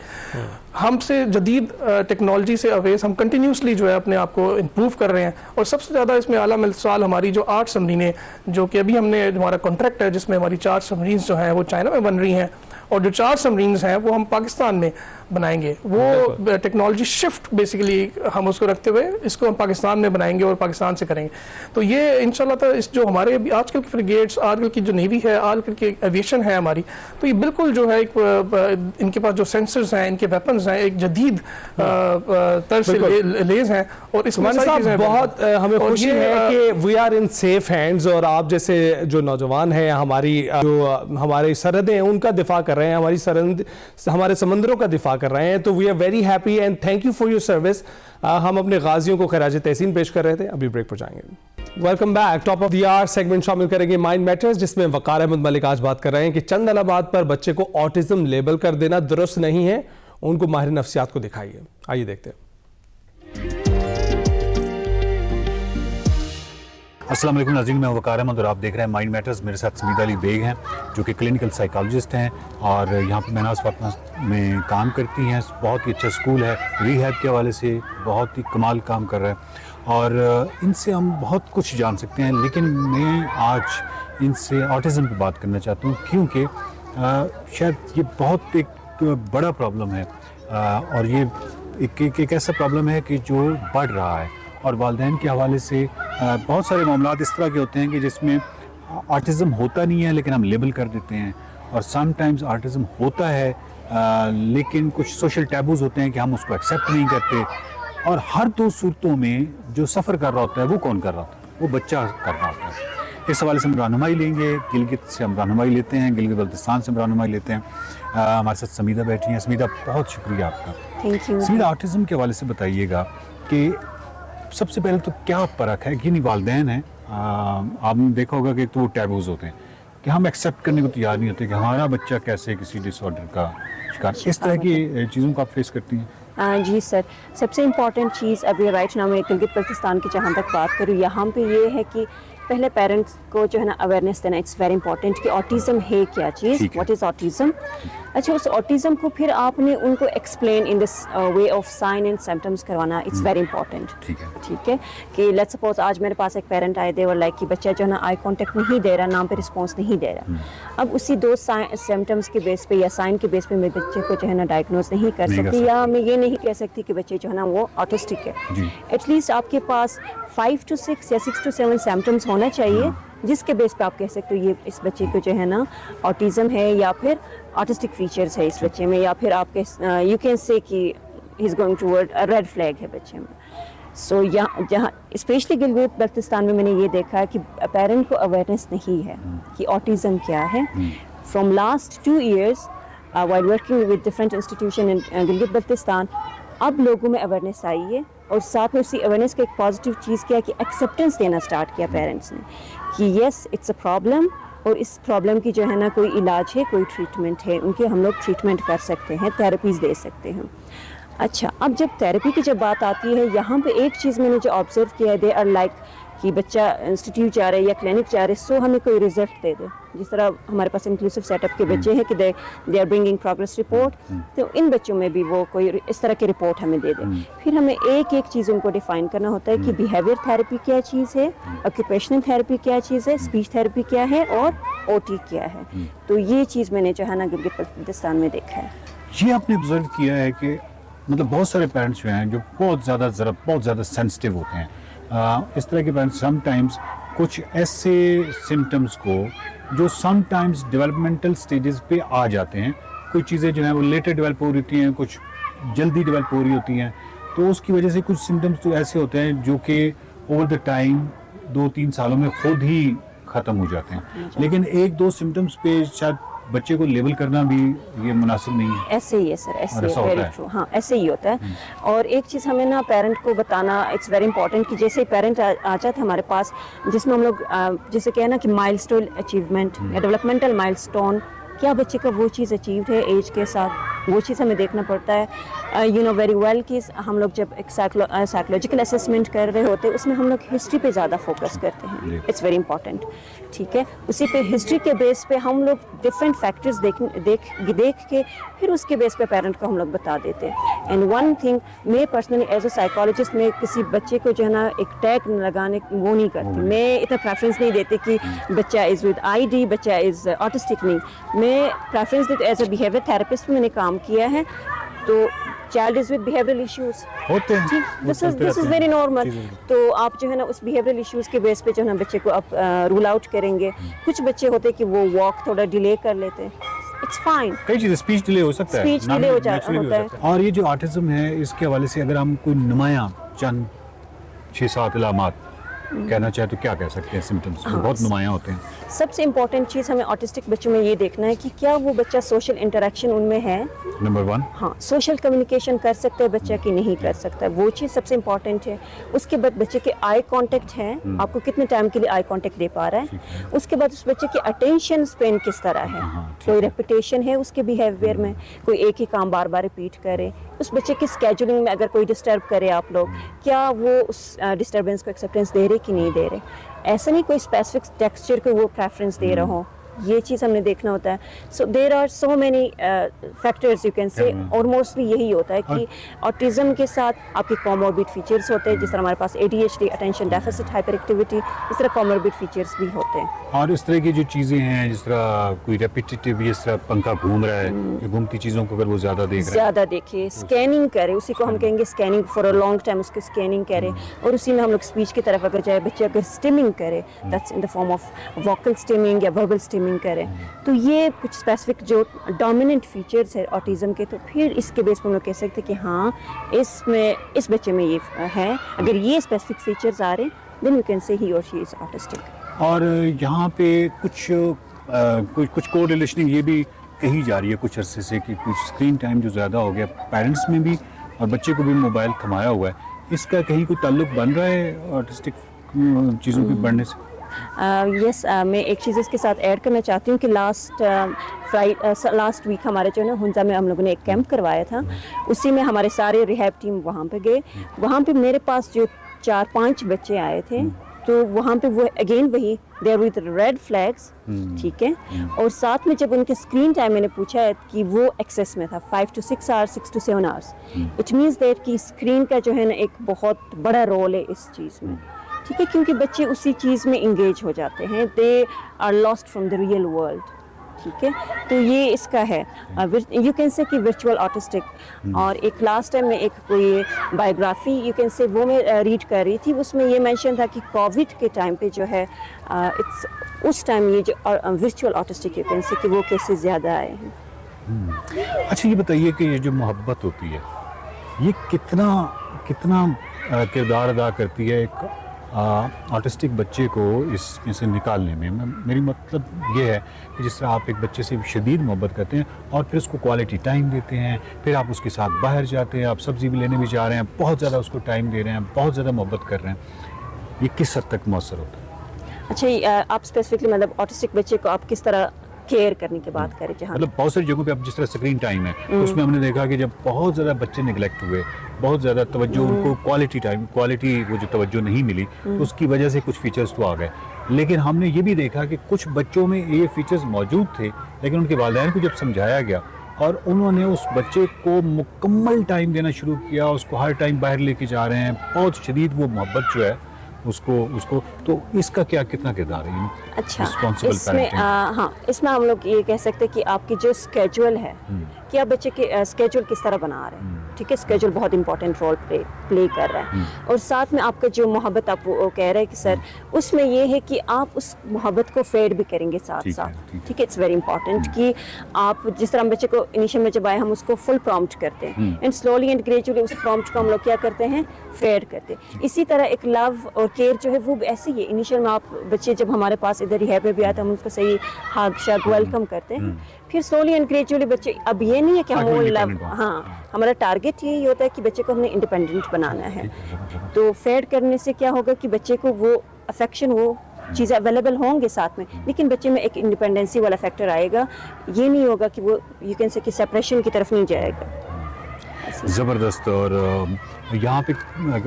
हमसे जदीद टेक्नोलॉजी से अवेस हम कंटिन्यूसली जो है अपने आप को इम्प्रूव कर रहे हैं। और सबसे ज़्यादा इसमें आला मिसाल हमारी जो 8 सबमरीनें, जो कि अभी हमने, हमारा कॉन्ट्रैक्ट है जिसमें हमारी 4 सबमरीन्स जो हैं वो चाइना में बन रही हैं, और जो 4 सबमरीन्स हैं वो हम पाकिस्तान में बनाएंगे। वो टेक्नोलॉजी शिफ्ट बेसिकली हम उसको रखते हुए इसको हम पाकिस्तान में बनाएंगे और पाकिस्तान से करेंगे। तो ये इंशाल्लाह तो इस जो हमारे आजकल की फ्रिगेट्स, आजकल की जो नेवी है, आजकल की एविएशन है हमारी, तो ये बिल्कुल जो है इनके पास जो सेंसर्स हैं, इनके वेपन्स हैं, एक जदीद तर्ज से लेज हैं, और इसमें बहुत हमें खुशी है कि we are in safe hands, और आप जैसे जो नौजवान हैं, हमारी जो हमारी सरहदें हैं उनका दिफा कर रहे हैं, हमारे समंदरों का दिफा कर रहे हैं, तो we are very happy and thank you for your service. हम अपने गाजियों को खराज तहसीन पेश कर रहे थे, अभी ब्रेक पर जाएंगे। Welcome back. Top of the hour segment शामिल करेंगे माइंड मैटर्स, जिसमें वकार अहमद मलिक आज बात कर रहे हैं कि चंद अलामात पर बच्चे को ऑटिज्म लेबल कर देना दुरुस्त नहीं है, उनको माहिर नफ्सियात को दिखाइए। आइए देखते हैं। अस्सलाम वालेकुम नाज़रीन, मैं वकार अहमद और आप देख रहे हैं माइंड मैटर्स। मेरे साथ समीदा अली बेग हैं, जो कि क्लिनिकल साइकोलॉजिस्ट हैं और यहाँ पर महनाज फातिमा में काम करती हैं। बहुत ही अच्छा स्कूल है, रिहैब के हवाले से बहुत ही कमाल काम कर रहा है, और इनसे हम बहुत कुछ जान सकते हैं। लेकिन मैं आज इनसे ऑटिज़म पर बात करना चाहता हूँ, क्योंकि शायद ये बहुत एक बड़ा प्रॉब्लम है, और ये एक ऐसा प्रॉब्लम है कि जो बढ़ रहा है, और वालिदैन के हवाले से बहुत सारे मामलात इस तरह के होते हैं कि जिसमें ऑटिज़म होता नहीं है लेकिन हम लेबल कर देते हैं, और समटाइम्स ऑटिज़म होता है लेकिन कुछ सोशल टैबूज़ होते हैं कि हम उसको एक्सेप्ट नहीं करते। और हर 2 सूरतों में जो सफ़र कर रहा होता है वो कौन कर रहा होता है? वो बच्चा कर रहा होता है। इस हवाले से हम रहनुमाई लेंगे, गिलगित से हम रहनुमाई लेते हैं, गिलगित बल्तिस्तान से हम रहनुमाई लेते हैं। हमारे साथ समीदा बैठी हैं। समीदा, बहुत शुक्रिया आपका। Thank you. समीदा, ऑटिज़म के हवाले से बताइएगा कि सबसे पहले तो क्या फ़र्क है कि नहीं वालिदैन हैं, आपने देखा होगा कि तो वो टैबूज़ होते हैं कि हम एक्सेप्ट करने को तैयार नहीं होते कि हमारा बच्चा कैसे किसी डिसऑर्डर का शिकार, इस तरह की चीज़ों को आप फेस करती हैं? जी सर, सबसे इम्पॉर्टेंट चीज़ अभी राइट नाउ मैं गिलगित बल्तिस्तान की जहाँ तक बात करूँ, यहाँ पे ये है कि पहले पेरेंट्स को जो है ना अवेयरनेस देना, इट्स वेरी इंपॉर्टेंट कि ऑटिज़म है क्या चीज़, व्हाट इज़ ऑटिज़म। अच्छा, उस ऑटिज़म को फिर आपने उनको explain in this way of sine and symptoms करवाना, इट्स वेरी इंपॉर्टेंट। ठीक है कि लेट्स सपोज आज मेरे पास एक पेरेंट आए, देवर लाइक कि बच्चा जो है ना आई कॉन्टेक्ट नहीं दे रहा, नाम पे रिस्पॉन्स नहीं दे रहा। अब उसी 2 सिम्टम्स के बेस पे या साइन के बेस पे मैं बच्चे को जो है ना डायग्नोज नहीं कर सकती, या मैं ये नहीं कह सकती कि बच्चे जो है ना वो ऑटिस्टिक है। एटलीस्ट आपके पास 5 to 6 या 6 to 7 सिम्टम्स होना चाहिए, जिसके बेस पे आप कह सकते हो ये इस बच्चे को जो है ना ऑटिज़म है, या फिर ऑटिस्टिक फीचर्स है इस बच्चे में, या फिर आपके यू कैन से कि he is going toward a red flag है बच्चे में। सो यहाँ जहाँ स्पेशली गिलगित बल्तिस्तान में मैंने ये देखा है कि पेरेंट को अवेयरनेस नहीं है कि ऑटिज़म क्या है। From last 2 years while working with different institution इन गिलगित बल्तिस्तान, अब लोगों में अवेयरनेस आई है, और साथ में उसी अवेयरनेस का एक पॉजिटिव चीज़ क्या कि एक्सेप्टेंस देना स्टार्ट किया पेरेंट्स ने कि येस इट्स अ प्रॉब्लम, और इस प्रॉब्लम की जो है ना कोई इलाज है, कोई ट्रीटमेंट है, उनके हम लोग ट्रीटमेंट कर सकते हैं, थेरेपीज़ दे सकते हैं। अच्छा, अब जब थेरेपी की जब बात आती है, यहाँ पे एक चीज़ मैंने जो ऑब्जर्व किया है, दे आर लाइक कि बच्चा इंस्टीट्यूट जा रहे या क्लिनिक जा रहे, सो हमें कोई रिजल्ट दे दे। जिस तरह हमारे पास इंक्लूसिव सेटअप के बच्चे हैं कि they are bringing progress report, तो इन बच्चों में भी वो कोई इस तरह की रिपोर्ट हमें दे दे। फिर हमें एक एक चीज़ उनको डिफाइन करना होता है कि बिहेवियर थेरेपी क्या चीज़ है, ऑक्यूपेशनल थेरेपी क्या चीज़ है, स्पीच थेरेपी क्या है, और ओटी क्या है। तो ये चीज़ मैंने जो है ना गिलगित बल्तिस्तान में देखा है। ये आपने ऑब्जर्व किया है कि मतलब बहुत सारे पेरेंट्स जो हैं जो बहुत ज़्यादा सेंसिटिव होते हैं, इस तरह के पेरेंट्स समटाइम्स कुछ ऐसे सिम्टम्स को जो समटाइम्स डेवलपमेंटल स्टेजेस पे आ जाते हैं, कोई चीज़ें जो हैं वो लेटर डेवलप हो रही होती हैं, कुछ जल्दी डेवलप हो रही होती हैं, तो उसकी वजह से कुछ सिम्टम्स तो ऐसे होते हैं जो कि ओवर द टाइम 2-3 सालों में खुद ही ख़त्म हो जाते हैं, लेकिन 1-2 सिम्टम्स पे शायद बच्चे को लेबल करना भी ये मुनासिब नहीं है। ऐसे ही है सर, ऐसे और ऐसा वेरी होता है। ट्रू, हाँ ऐसे ही होता है। और एक चीज़ हमें ना पेरेंट को बताना इट्स वेरी इंपॉर्टेंट कि जैसे पेरेंट आ जाते हैं हमारे पास, जिसमें हम लोग जैसे क्या है ना कि माइलस्टोन अचीवमेंट या डेवलपमेंटल माइलस्टोन, क्या बच्चे का वो चीज़ अचीव्ड है एज के साथ, वो चीज़ हमें देखना पड़ता है। यू नो वेरी वेल कि हम लोग जब एक साइकोलॉजिकल असेसमेंट कर रहे होते हैं उसमें हम लोग हिस्ट्री पे ज़्यादा फोकस करते हैं, इट्स वेरी इंपॉर्टेंट, ठीक है। उसी पे हिस्ट्री के बेस पे हम लोग डिफरेंट फैक्टर्स देख के फिर उसके बेस पे पेरेंट को हम लोग बता देते हैं। एंड वन थिंग, मैं पर्सनली एज अ साइकोलॉजिस्ट मैं किसी बच्चे को जो है ना एक टैग लगाने वो नहीं करती, मैं इतना प्रेफरेंस नहीं देती कि बच्चा इज़ विद आईडी, बच्चा इज़ ऑटिस्टिक, नहीं, मैं प्रेफरेंस देती एज अ बिहेवियर थेरेपिस्ट मैंने काम किया है, तो child is with behavioural issues होते हैं, ठीक, दिस इज वेरी नॉर्मल। तो आप जो है ना उस बिहेवियरल इश्यूज के बेस पे जो है ना बच्चे को आप रूल आउट करेंगे। कुछ बच्चे होते हैं कि वो वॉक थोड़ा डिले कर लेते हैं, इट्स फाइन, कई चीज़ें, स्पीच डिले हो सकता है, स्पीच डिले होता है। और ये जो ऑटिज्म है इसके हवाले से अगर हम कोई नुमायां चंद 6-7 इलामात कहना चाहे तो क्या कह सकते हैं? सिम्टम्स बहुत नुमायां होते हैं। सबसे इम्पोर्टेंट चीज़ हमें ऑटिस्टिक बच्चों में ये देखना है कि क्या वो बच्चा सोशल इंटरेक्शन उनमें है, नंबर 1, हाँ सोशल कम्युनिकेशन कर सकता है बच्चा कि नहीं कर सकता, वो चीज़ सबसे इम्पॉर्टेंट है। उसके बाद बच्चे के आई कांटेक्ट है, आपको कितने टाइम के लिए आई कांटेक्ट दे पा रहा है। उसके बाद उस बच्चे की अटेंशन स्पेन किस तरह है, कोई रेपुटेशन है उसके बिहेवियर में, कोई एक ही काम बार बार रिपीट करे, उस बच्चे की स्केजुलिंग में अगर कोई डिस्टर्ब करे आप लोग, क्या वो उस डिस्टर्बेंस को एक्सेप्टेंस दे रहे कि नहीं दे रहे। ऐसा नहीं कोई स्पेसिफिक टेक्सचर को वो प्रेफरेंस दे रहा हो, ये चीज़ हमने देखना होता है। So there are so many factors you can say, और मोस्टली यही होता है कि ऑटिज्म के साथ आपके कॉमोर्बिड फीचर्स होते हैं, जिस तरह हमारे पास ADHD attention deficit hyper activity, इस तरह कॉमोर्बिड फीचर्स भी होते हैं। और इस तरह की जो चीज़ें हैं, जिस तरह कोई रेपिटेटिव, जिस तरह पंखा घूम रहा है, ये घूमती चीज़ों को अगर वो ज़्यादा देख रहा है, ज़्यादा देखे, स्कैनिंग करे, उसी को हम कहेंगे scanning, for a long time उसकी स्कैनिंग करे, और उसी में हम लोग स्पीच की तरफ अगर जाए, बच्चे अगर स्टिमिंग करे, that's in the form of vocal stimming या वर्बल स्टिमिंग करे, तो ये कुछ स्पेसिफिक जो डोमिनेंट फीचर्स है ऑटिज्म के, तो फिर इसके बेस पर हम लोग कह सकते हैं कि हाँ इसमें इस बच्चे में ये है, अगर ये स्पेसिफिक फीचर्स आ रहे हैं देन यू कैन से ही और शी इज ऑटिस्टिक। और यहाँ पे कुछ कोरिलेशन ये भी कही जा रही है कुछ अरसे से कि कुछ स्क्रीन टाइम जो ज़्यादा हो गया पेरेंट्स में भी और बच्चे को भी मोबाइल थमाया हुआ है, इसका कहीं कोई ताल्लुक बन रहा है ऑटिस्टिक चीज़ों के बढ़ने से? यस, मैं एक चीज़ इसके साथ ऐड करना चाहती हूँ कि लास्ट वीक हमारे जो है ना हुंजा में हम लोगों ने एक कैंप करवाया था, उसी में हमारे सारे रिहैब टीम वहाँ पे गए। वहाँ पे मेरे पास जो 4-5 बच्चे आए थे, तो वहाँ पे वो अगेन वही देयर विद रेड फ्लैग्स, ठीक है, और साथ में जब उनके स्क्रीन टाइम मैंने पूछा है कि वो एक्सेस में था 5 to 6 hours, 6 to 7 hours, it means that कि स्क्रीन का जो है ना एक बहुत बड़ा रोल है इस चीज़ में, ठीक है, क्योंकि बच्चे उसी चीज़ में इंगेज हो जाते हैं, they are lost from the real world, ठीक है। तो ये इसका है, यू कैन से कि वर्चुअल ऑटिस्टिक। और एक लास्ट टाइम में एक कोई बायोग्राफी यू कैन से वो मैं रीड कर रही थी, उसमें ये मेंशन था कि कोविड के टाइम पे जो है इट्स उस टाइम ये जो वर्चुअल ऑटिस्टिक यू कैन से कि वो केसेस ज़्यादा आए हैं। अच्छा, ये बताइए कि ये जो मोहब्बत होती है ये कितना किरदार अदा करती है एक ऑटिस्टिक बच्चे को इसमें से निकालने में? मेरी मतलब ये है कि जिस तरह आप एक बच्चे से शदीद मोहब्बत करते हैं और फिर उसको क्वालिटी टाइम देते हैं, फिर आप उसके साथ बाहर जाते हैं, आप सब्ज़ी भी लेने भी जा रहे हैं, बहुत ज़्यादा उसको टाइम दे रहे हैं, बहुत ज़्यादा मोहब्बत कर रहे हैं, ये किस हद तक मौसर होता है? अच्छा, आप स्पेसिफिकली मतलब ऑटिस्टिक बच्चे को आप किस तरह केयर करने की बात करें? जहाँ मतलब बहुत सारी जगहों पे अब जिस तरह स्क्रीन टाइम है तो उसमें हमने देखा कि जब बहुत ज़्यादा बच्चे निगलेक्ट हुए, बहुत ज़्यादा तवज्जो उनको क्वालिटी वो जो तवज्जो नहीं मिली, तो उसकी वजह से कुछ फीचर्स तो आ गए। लेकिन हमने ये भी देखा कि कुछ बच्चों में ये फीचर्स मौजूद थे, लेकिन उनके वालिदैन को जब समझाया गया और उन्होंने उस बच्चे को मुकम्मल टाइम देना शुरू किया, उसको हर टाइम बाहर लेके जा रहे हैं, बहुत शदीद वो मोहब्बत जो है उसको तो इसका कितना किरदार है? अच्छा, इसमें हाँ, इसमें हम लोग ये कह सकते हैं कि आपकी जो स्केड्यूल है कि आप बच्चे के स्केड्यूल किस तरह बना रहे हैं, ठीक है, स्केड्यूल बहुत इंपॉर्टेंट रोल प्ले कर रहा है। और साथ में आपका जो मोहब्बत आप वो कह रहे हैं कि सर उसमें ये है कि आप उस मोहब्बत को फेड भी करेंगे साथ साथ, ठीक है। इट्स वेरी इंपॉर्टेंट कि आप जिस तरह बच्चे को इनिशियल में जब आए हम उसको फुल प्रॉम्प्ट करते हैं एंड स्लोली एंड ग्रेजुअली उस प्रॉम्प्ट को हम लोग क्या करते हैं, फेड करते हैं। इसी तरह एक लव और केयर जो है वो भी ऐसे ही है। इनिशियल में आप बच्चे जब हमारे पास इधर रिहैब में भी आते हैं हम उनको सही हग शग वेलकम करते हैं, फिर स्लोली एंड ग्रेजुअली बच्चे, अब ये नहीं है कि हम वो लव, हाँ हमारा टारगेट यही होता है कि बच्चे को हमने इंडिपेंडेंट बनाना है। तो फेड करने से क्या होगा कि बच्चे को वो अफेक्शन, वो चीज़ें अवेलेबल होंगे साथ में, लेकिन बच्चे में एक इंडिपेंडेंसी वाला फैक्टर आएगा। ये नहीं होगा कि वो यू कैन से कि सेपरेशन की तरफ नहीं जाएगा। ज़बरदस्त। और यहाँ पे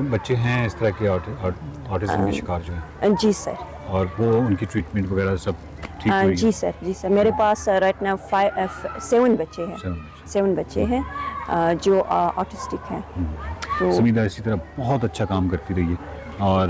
बच्चे हैं इस तरह के ऑटिज्म के शिकार जो हैं? जी सर। और वो उनकी ट्रीटमेंट वगैरह सब ठीक हुई? जी सर, जी सर। मेरे पास राइट नाउ 7 बच्चे हैं, 7 बच्चे हैं जो ऑटिस्टिक हैं। तो समीदा इसी तरह बहुत अच्छा काम करती रही है और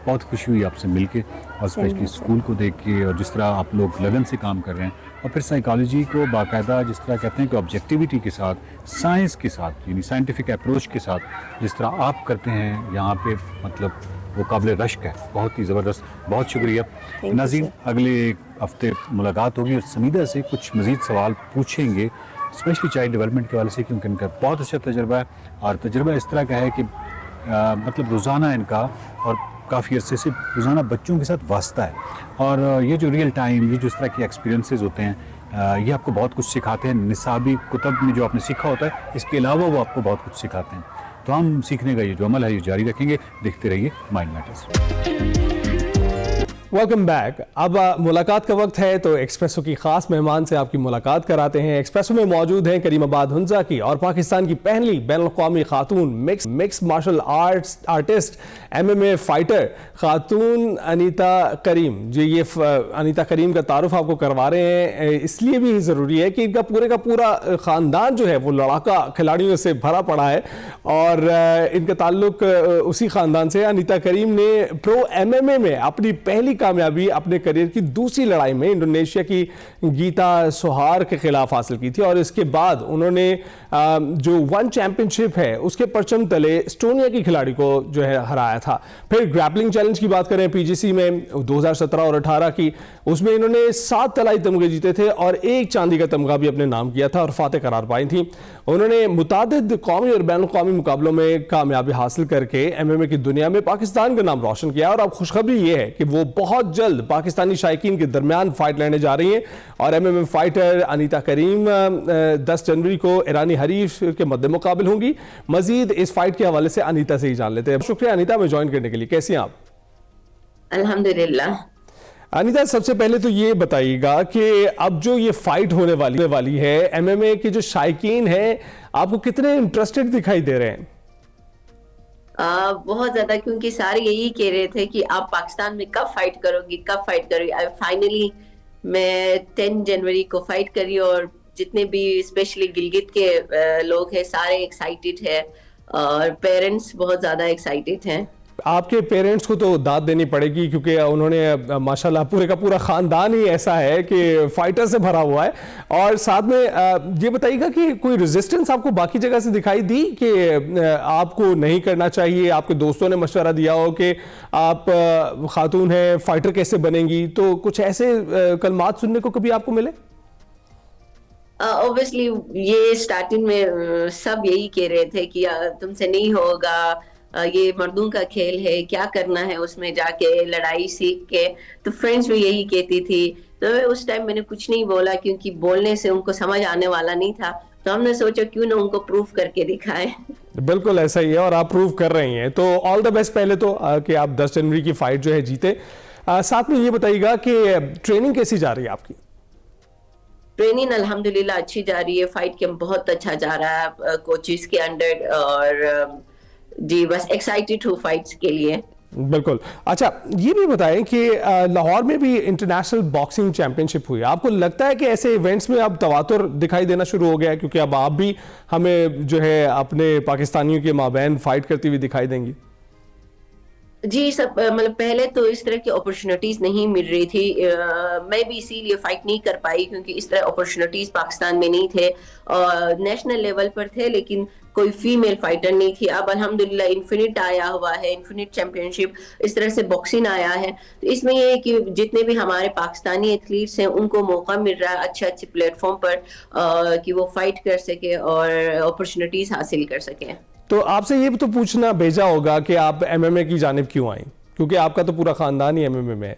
बहुत खुशी हुई आपसे मिलके और स्पेशली स्कूल को देख के और जिस तरह आप लोग लगन से काम कर रहे हैं और फिर साइकोलॉजी को बाकायदा जिस तरह कहते हैं कि ऑब्जेक्टिविटी के साथ, साइंस के साथ, यानी साइंटिफिक अप्रोच के साथ जिस तरह आप करते हैं यहाँ पे, मतलब वो काबिल रश्क है। बहुत ही ज़बरदस्त, बहुत शुक्रिया। नाज़रीन, अगले हफ्ते मुलाकात होगी और समीदा से कुछ मज़ीद सवाल पूछेंगे स्पेशली चाइल्ड डेवलपमेंट के वाले से, क्योंकि इनका बहुत अच्छा तजुर्बा है और तजुर्बा इस तरह का है कि मतलब रोज़ाना इनका और काफ़ी अरसे से रोज़ाना बच्चों के साथ वास्ता है और ये जो रियल टाइम, ये जो इस तरह के एक्सपीरियंसेस होते हैं ये आपको बहुत कुछ सिखाते हैं। निसाबी कुतब में जो आपने सीखा होता है इसके अलावा वो आपको बहुत कुछ सिखाते हैं। तो हम सीखने का ये जो अमल है ये जारी रखेंगे। देखते रहिए माइंड मैटर्स। Welcome back. अब मुलाकात का वक्त है तो एक्सप्रेसो की खास मेहमान से आपकी मुलाकात कराते हैं। एक्सप्रेसो में मौजूद हैं करीमाबाद हुंजा की और पाकिस्तान की पहली बैनुल-अक़वामी खातून mix martial arts artist MMA fighter खातून अनीता करीम। जी, ये अनीता करीम का तारुफ आपको करवा रहे हैं, इसलिए भी ज़रूरी है कि इनका पूरे का पूरा ख़ानदान जो है वो लड़ाका खिलाड़ियों से भरा पड़ा है और इनका ताल्लुक उसी ख़ानदान से। अनीता करीम ने प्रो MMA में अपनी पहली कामयाबी अपने करियर की दूसरी लड़ाई में इंडोनेशिया की गीता सोहार के खिलाफ हासिल की थी और इसके बाद उन्होंने जो वन चैंपियनशिप है उसके परचम तले एस्टोनिया की खिलाड़ी को जो है हराया था। फिर ग्रैपलिंग चैलेंज की बात करें PGC में 2017 और 18 की, उसमें इन्होंने 7 तलाई तमगे जीते थे और 1 चांदी का तमगा भी अपने नाम किया था और फातेह करार पाई थी। उन्होंने मुतादिद कौमी और बैनुल-अक़वामी मुकाबलों में कामयाबी हासिल करके MMA की दुनिया में पाकिस्तान का नाम रोशन किया और अब खुशखबरी ये है कि वो बहुत जल्द पाकिस्तानी शायकीन के दरमियान फाइट लड़ने जा रही हैं और MMA फाइटर अनीता करीम 10 जनवरी को ईरानी हरीफ के मद्दे मुकाबिल होंगी। मजीद इस फाइट के हवाले से अनीता से ही जान लेते हैं। शुक्रिया अनीता में ज्वाइन करने के लिए। कैसी हैं आप? अल्हम्दुलिल्लाह। अनीता, सबसे पहले तो ये बताइएगा कि अब जो ये फाइट होने वाली है, MMA के जो शायकीन है आपको कितने इंटरेस्टेड दिखाई दे रहे हैं? बहुत ज्यादा, क्योंकि सारे यही कह रहे थे कि आप पाकिस्तान में कब फाइट करोगी। फाइनली मैं 10 जनवरी को फाइट करी और जितने भी स्पेशली गिलगित के लोग हैं सारे एक्साइटेड हैं और पेरेंट्स बहुत ज्यादा एक्साइटेड हैं। आपके पेरेंट्स को तो दाद देनी पड़ेगी क्योंकि उन्होंने माशाल्लाह पूरे का पूरा खानदान ही ऐसा है कि फाइटर से भरा हुआ है। और साथ में ये बताइएगा कि कोई रेजिस्टेंस आपको बाकी जगह से दिखाई दी कि आपको नहीं करना चाहिए? आपके दोस्तों ने मशवरा दिया हो कि आप खातून हैं, फाइटर कैसे बनेंगी? तो कुछ ऐसे कलमात सुनने को कभी आपको मिले? ऑब्वियसली ये स्टार्टिंग में सब यही कह रहे थे कि तुमसे नहीं होगा, ये मर्दों का खेल है, क्या करना है उसमें जाके लड़ाई सीख के। तो फ्रेंड्स भी यही कहती थी। तो उस टाइम मैंने कुछ नहीं बोला क्योंकि बोलने से उनको समझ आने वाला नहीं था। तो हमने सोचा क्यों ना उनको प्रूफ करके दिखाएं। बिल्कुल ऐसा ही है और आप प्रूव कर रही हैं। तो ऑल द बेस्ट पहले तो कि आप 10 जनवरी की फाइट जो है जीते। साथ में ये बताइएगा कि ट्रेनिंग कैसी जा रही है आपकी? ट्रेनिंग अल्हम्दुलिल्लाह अच्छी जा रही है। फाइट कैंप बहुत अच्छा जा रहा है कोचेस के अंडर और जी बस एक्साइटेड हूँ फाइट्स के लिए। बिल्कुल। अच्छा, ये भी बताएं कि लाहौर में भी इंटरनेशनल बॉक्सिंग चैंपियनशिप हुई। आपको लगता है कि ऐसे इवेंट्स में अब तवातुर दिखाई देना शुरू हो गया है क्योंकि अब आप भी हमें जो है अपने पाकिस्तानियों के माबैन फाइट करती हुई दिखाई देंगी? जी सब मतलब पहले तो इस तरह की अपॉर्चुनिटीज नहीं मिल रही थी। मैं भी इसीलिए फाइट नहीं कर पाई क्योंकि इस तरह अपॉर्चुनिटीज पाकिस्तान में नहीं थे और नेशनल लेवल पर थे, लेकिन कोई फीमेल फाइटर नहीं थी। अब अल्हम्दुलिल्लाह इन्फिनिट आया हुआ है, इन्फिनिट चैंपियनशिप, इस तरह से बॉक्सिंग आया है। तो इसमें ये है कि जितने भी हमारे पाकिस्तानी एथलीट्स हैं उनको मौका मिल रहा है अच्छे अच्छे प्लेटफॉर्म पर कि वो फाइट कर सके और अपॉर्चुनिटीज हासिल कर सके। तो आपसे ये तो पूछना भेजा होगा कि आप एमएमए की जानिब क्यों आई, क्योंकि आपका तो पूरा खानदान ही एमएमए में है।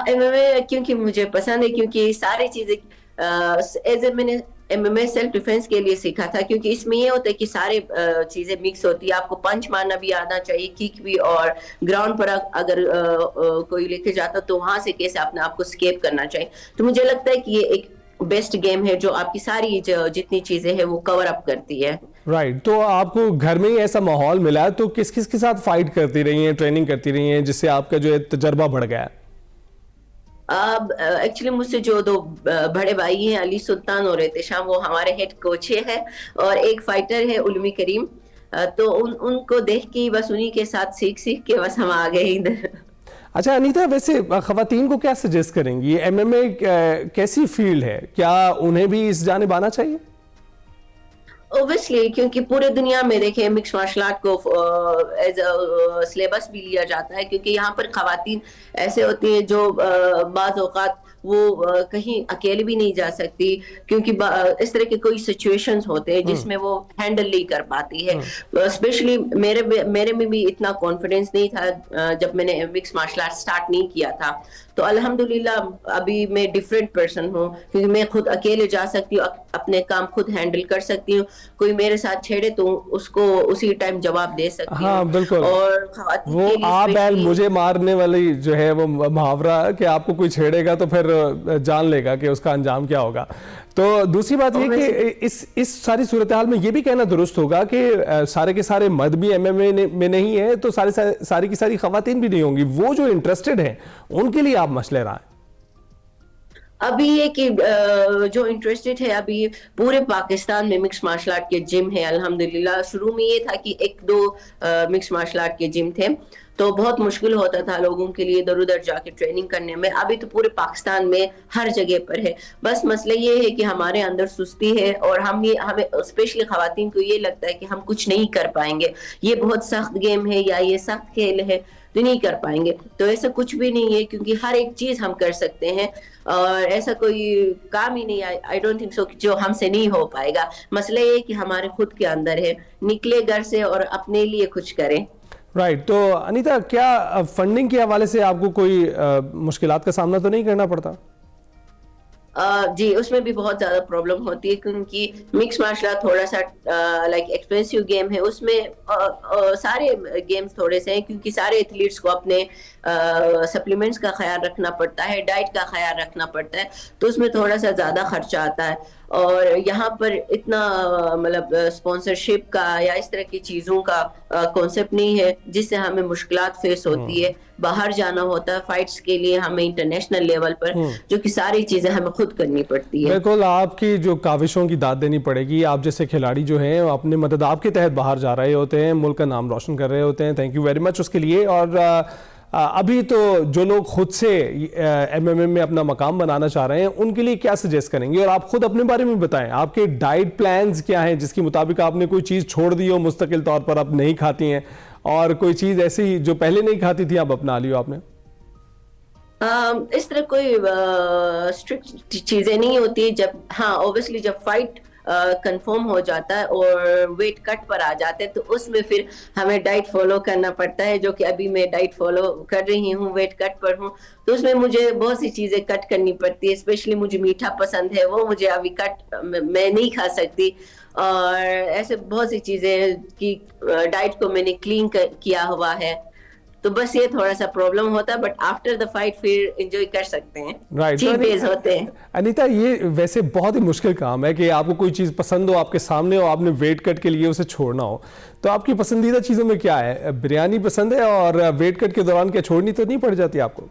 एमएमए क्योंकि मुझे पसंद है, क्योंकि सारी चीजें मैंने एमएमए सेल्फ डिफेंस के लिए सीखा था, क्योंकि इसमें ये होता है कि सारे चीजें मिक्स होती है। आपको पंच मारना भी आना चाहिए, किक भी, और ग्राउंड पर अगर कोई लेके जाता तो वहां से कैसे अपने आप को स्केप करना चाहिए। तो मुझे लगता है कि ये एक बेस्ट गेम है जो आपकी सारी जितनी चीजें हैं वो कवर अप करती है। राइट तो आपको घर में ही ऐसा माहौल मिला है, तो किस किस के साथ फाइट करती रही हैं, ट्रेनिंग करती रही हैं, जिससे आपका जो है तजर्बा बढ़ गया है? एक्चुअली मुझसे जो दो बड़े भाई हैं, अली सुल्तान और एहतेशाम, वो हमारे हेड कोच हैं, और एक फाइटर है उलमी करीम। तो उनको देख के बस उन्हीं के साथ सीख के बस हम आ गए इधर। अच्छा अनीता, वैसे खवातीन को क्या सजेस्ट करेंगी? एमएमए कैसी फील्ड है, क्या उन्हें भी इस जानिब आना चाहिए? ओब्वियसली, क्योंकि पूरे दुनिया में देखें मिक्स मार्शल आर्ट को एज अ सिलेबस भी लिया जाता है, क्योंकि यहाँ पर खवातीन ऐसे होती हैं जो बाज़ औक़ात वो कहीं अकेले भी नहीं जा सकती, क्योंकि इस तरह के कोई सिचुएशंस होते हैं जिसमें वो हैंडल नहीं कर पाती है। स्पेशली मेरे में भी इतना कॉन्फिडेंस नहीं था जब मैंने मिक्स मार्शल आर्ट स्टार्ट नहीं किया था। तो अल्हम्दुलिल्लाह अभी मैं डिफरेंट पर्सन हूँ, क्योंकि मैं खुद अकेले जा सकती हूँ, अपने काम खुद हैंडल कर सकती हूँ। कोई मेरे साथ छेड़े तो उसको उसी टाइम जवाब दे सकती हूँ। हाँ बिल्कुल, और वो आ बैल मुझे मारने वाली जो है वो मुहावरा कि आपको कोई छेड़ेगा तो फिर जान लेगा कि उसका अंजाम क्या होगा। तो दूसरी बात ये कि इस सारी सूरत हाल में ये भी कहना दुरुस्त होगा कि सारे के सारे मर्द भी एमएमए में नहीं है, तो सारी की सारी खवातीन भी नहीं होंगी। वो जो इंटरेस्टेड हैं उनके लिए आप मसले रहा है। अभी ये कि जो इंटरेस्टेड है, अभी पूरे पाकिस्तान में मिक्स मार्शल आर्ट के जिम है अल्हम्दुलिल्लाह। शुरू में ये था कि एक दो मिक्स मार्शल आर्ट के जिम थे, तो बहुत मुश्किल होता था लोगों के लिए इधर उधर जाके ट्रेनिंग करने में। अभी तो पूरे पाकिस्तान में हर जगह पर है। बस मसला ये है कि हमारे अंदर सुस्ती है, और हमें स्पेशली खवातीन को ये लगता है कि हम कुछ नहीं कर पाएंगे, ये बहुत सख्त गेम है या ये सख्त खेल है तो नहीं कर पाएंगे। तो ऐसा कुछ भी नहीं है, क्योंकि हर एक चीज हम कर सकते हैं, और ऐसा कोई काम ही नहीं है, आई डोंट थिंक सो, जो हमसे नहीं हो पाएगा। मसला ये है कि हमारे खुद के अंदर है, निकले घर से और अपने लिए कुछ करें। राइट तो अनीता, क्या फंडिंग के हवाले से आपको कोई मुश्किलात का सामना तो नहीं करना पड़ता? जी, उसमें भी बहुत ज्यादा प्रॉब्लम होती है, क्योंकि मिक्स मार्शल आर्ट थोड़ा सा लाइक एक्सपेंसिव गेम है। उसमें सारे गेम्स थोड़े से हैं, क्योंकि सारे एथलीट्स को अपने सप्लीमेंट्स का ख्याल रखना पड़ता है, डाइट का ख्याल रखना पड़ता है, तो उसमें थोड़ा सा ज्यादा खर्चा आता है। और यहाँ पर इतना मतलब स्पॉन्सरशिप का या इस तरह की चीजों का कॉन्सेप्ट नहीं है, जिससे हमें मुश्किलात फेस होती है। बाहर जाना होता है फाइट्स के लिए हमें इंटरनेशनल लेवल पर, जो कि सारी चीजें हमें खुद करनी पड़ती है। बिल्कुल, आपकी जो काविशों की दाद देनी पड़ेगी। आप जैसे खिलाड़ी जो हैं अपने मदद आपके तहत बाहर जा रहे होते हैं, मुल्क का नाम रोशन कर रहे होते हैं। थैंक यू वेरी मच उसके लिए। और अभी तो जो लोग खुद से एमएमए में अपना मकाम बनाना चाह रहे हैं उनके लिए क्या सजेस्ट करेंगे? और आप खुद अपने बारे में बताएं, आपके डाइट प्लान्स क्या हैं जिसके मुताबिक आपने कोई चीज़ छोड़ दी हो, मुस्तकिल तौर पर आप नहीं खाती हैं, और कोई चीज़ ऐसी जो पहले नहीं खाती थी आप अपना ली हो आपने? इस तरह कोई स्ट्रिक्ट चीजें नहीं होती। जब हाँ ऑब्वियसली जब फाइट कंफर्म हो जाता है और वेट कट पर आ जाते हैं, तो उसमें फिर हमें डाइट फॉलो करना पड़ता है, जो कि अभी मैं डाइट फॉलो कर रही हूँ, वेट कट पर हूँ। तो उसमें मुझे बहुत सी चीजें कट करनी पड़ती है। स्पेशली मुझे मीठा पसंद है, वो मुझे अभी मैं नहीं खा सकती, और ऐसे बहुत सी चीजें कि डाइट को मैंने क्लीन किया हुआ है। तो बस ये थोड़ा सा प्रॉब्लम होता है, बट आफ्टर द फाइट फिर एंजॉय कर सकते हैं। राइट चीट डेज होते हैं। अनीता, ये वैसे बहुत ही मुश्किल काम है कि आपको कोई चीज़ पसंद हो, आपके सामने हो, आपने वेट कट के लिए उसे छोड़ना हो। तो आपकी पसंदीदा चीज़ों में क्या है? बिरयानी पसंद है, और वेट कट के दौरान क्या छोड़नी तो नहीं पड़ जाती आपको?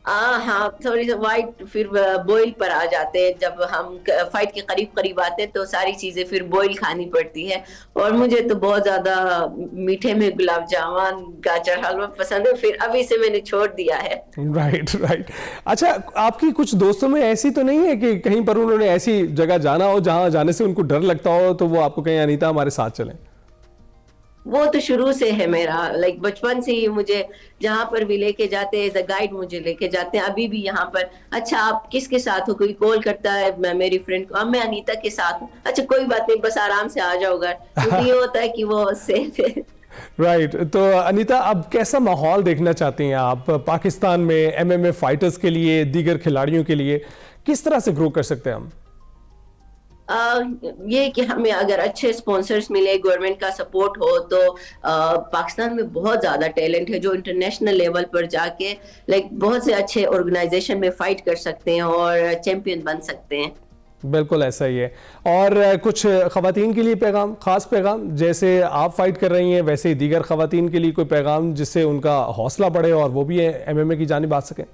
हाँ, थोड़ी सी वाइट फिर बॉईल पर आ जाते हैं। जब हम फाइट के करीब करीब आते हैं तो सारी चीजें फिर बॉईल खानी पड़ती है। और मुझे तो बहुत ज्यादा मीठे में गुलाब जामुन, गाजर हलवा पसंद है, फिर अभी से मैंने छोड़ दिया है। Right right. अच्छा, आपकी कुछ दोस्तों में ऐसी तो नहीं है कि कहीं पर उन्होंने ऐसी जगह जाना हो जहां जाने से उनको डर लगता हो, तो वो आपको कहें अनीता हमारे साथ चलें? वो तो शुरू से है मेरा, लाइक बचपन से ही मुझे जहां पर भी लेके जाते हैं एज अ गाइड मुझे लेके जाते हैं। अभी भी यहाँ पर, अच्छा आप किसके साथ हो, कोई कॉल करता है मैं मेरी फ्रेंड को, अब मैं अनीता के साथ हूँ, अच्छा कोई बात नहीं बस आराम से आ जाओ घर, तो ये होता है कि वो सेफ है। राइट तो अनीता, अब कैसा माहौल देखना चाहती हैं आप पाकिस्तान में एमएमए फाइटर्स के लिए, दीगर खिलाड़ियों के लिए? किस तरह से ग्रो कर सकते हैं हम? ये कि हमें अगर अच्छे स्पॉन्सर्स मिले, गवर्नमेंट का सपोर्ट हो, तो पाकिस्तान में बहुत ज्यादा टैलेंट है जो इंटरनेशनल लेवल पर जाके लाइक बहुत से अच्छे ऑर्गेनाइजेशन में फाइट कर सकते हैं और चैंपियन बन सकते हैं। बिल्कुल ऐसा ही है। और कुछ खवातीन के लिए पैगाम, खास पैगाम, जैसे आप फाइट कर रही हैं वैसे ही दीगर खवातीन के लिए कोई पैगाम जिससे उनका हौसला बढ़े और वो भी एमएमए की जानिब आ सके?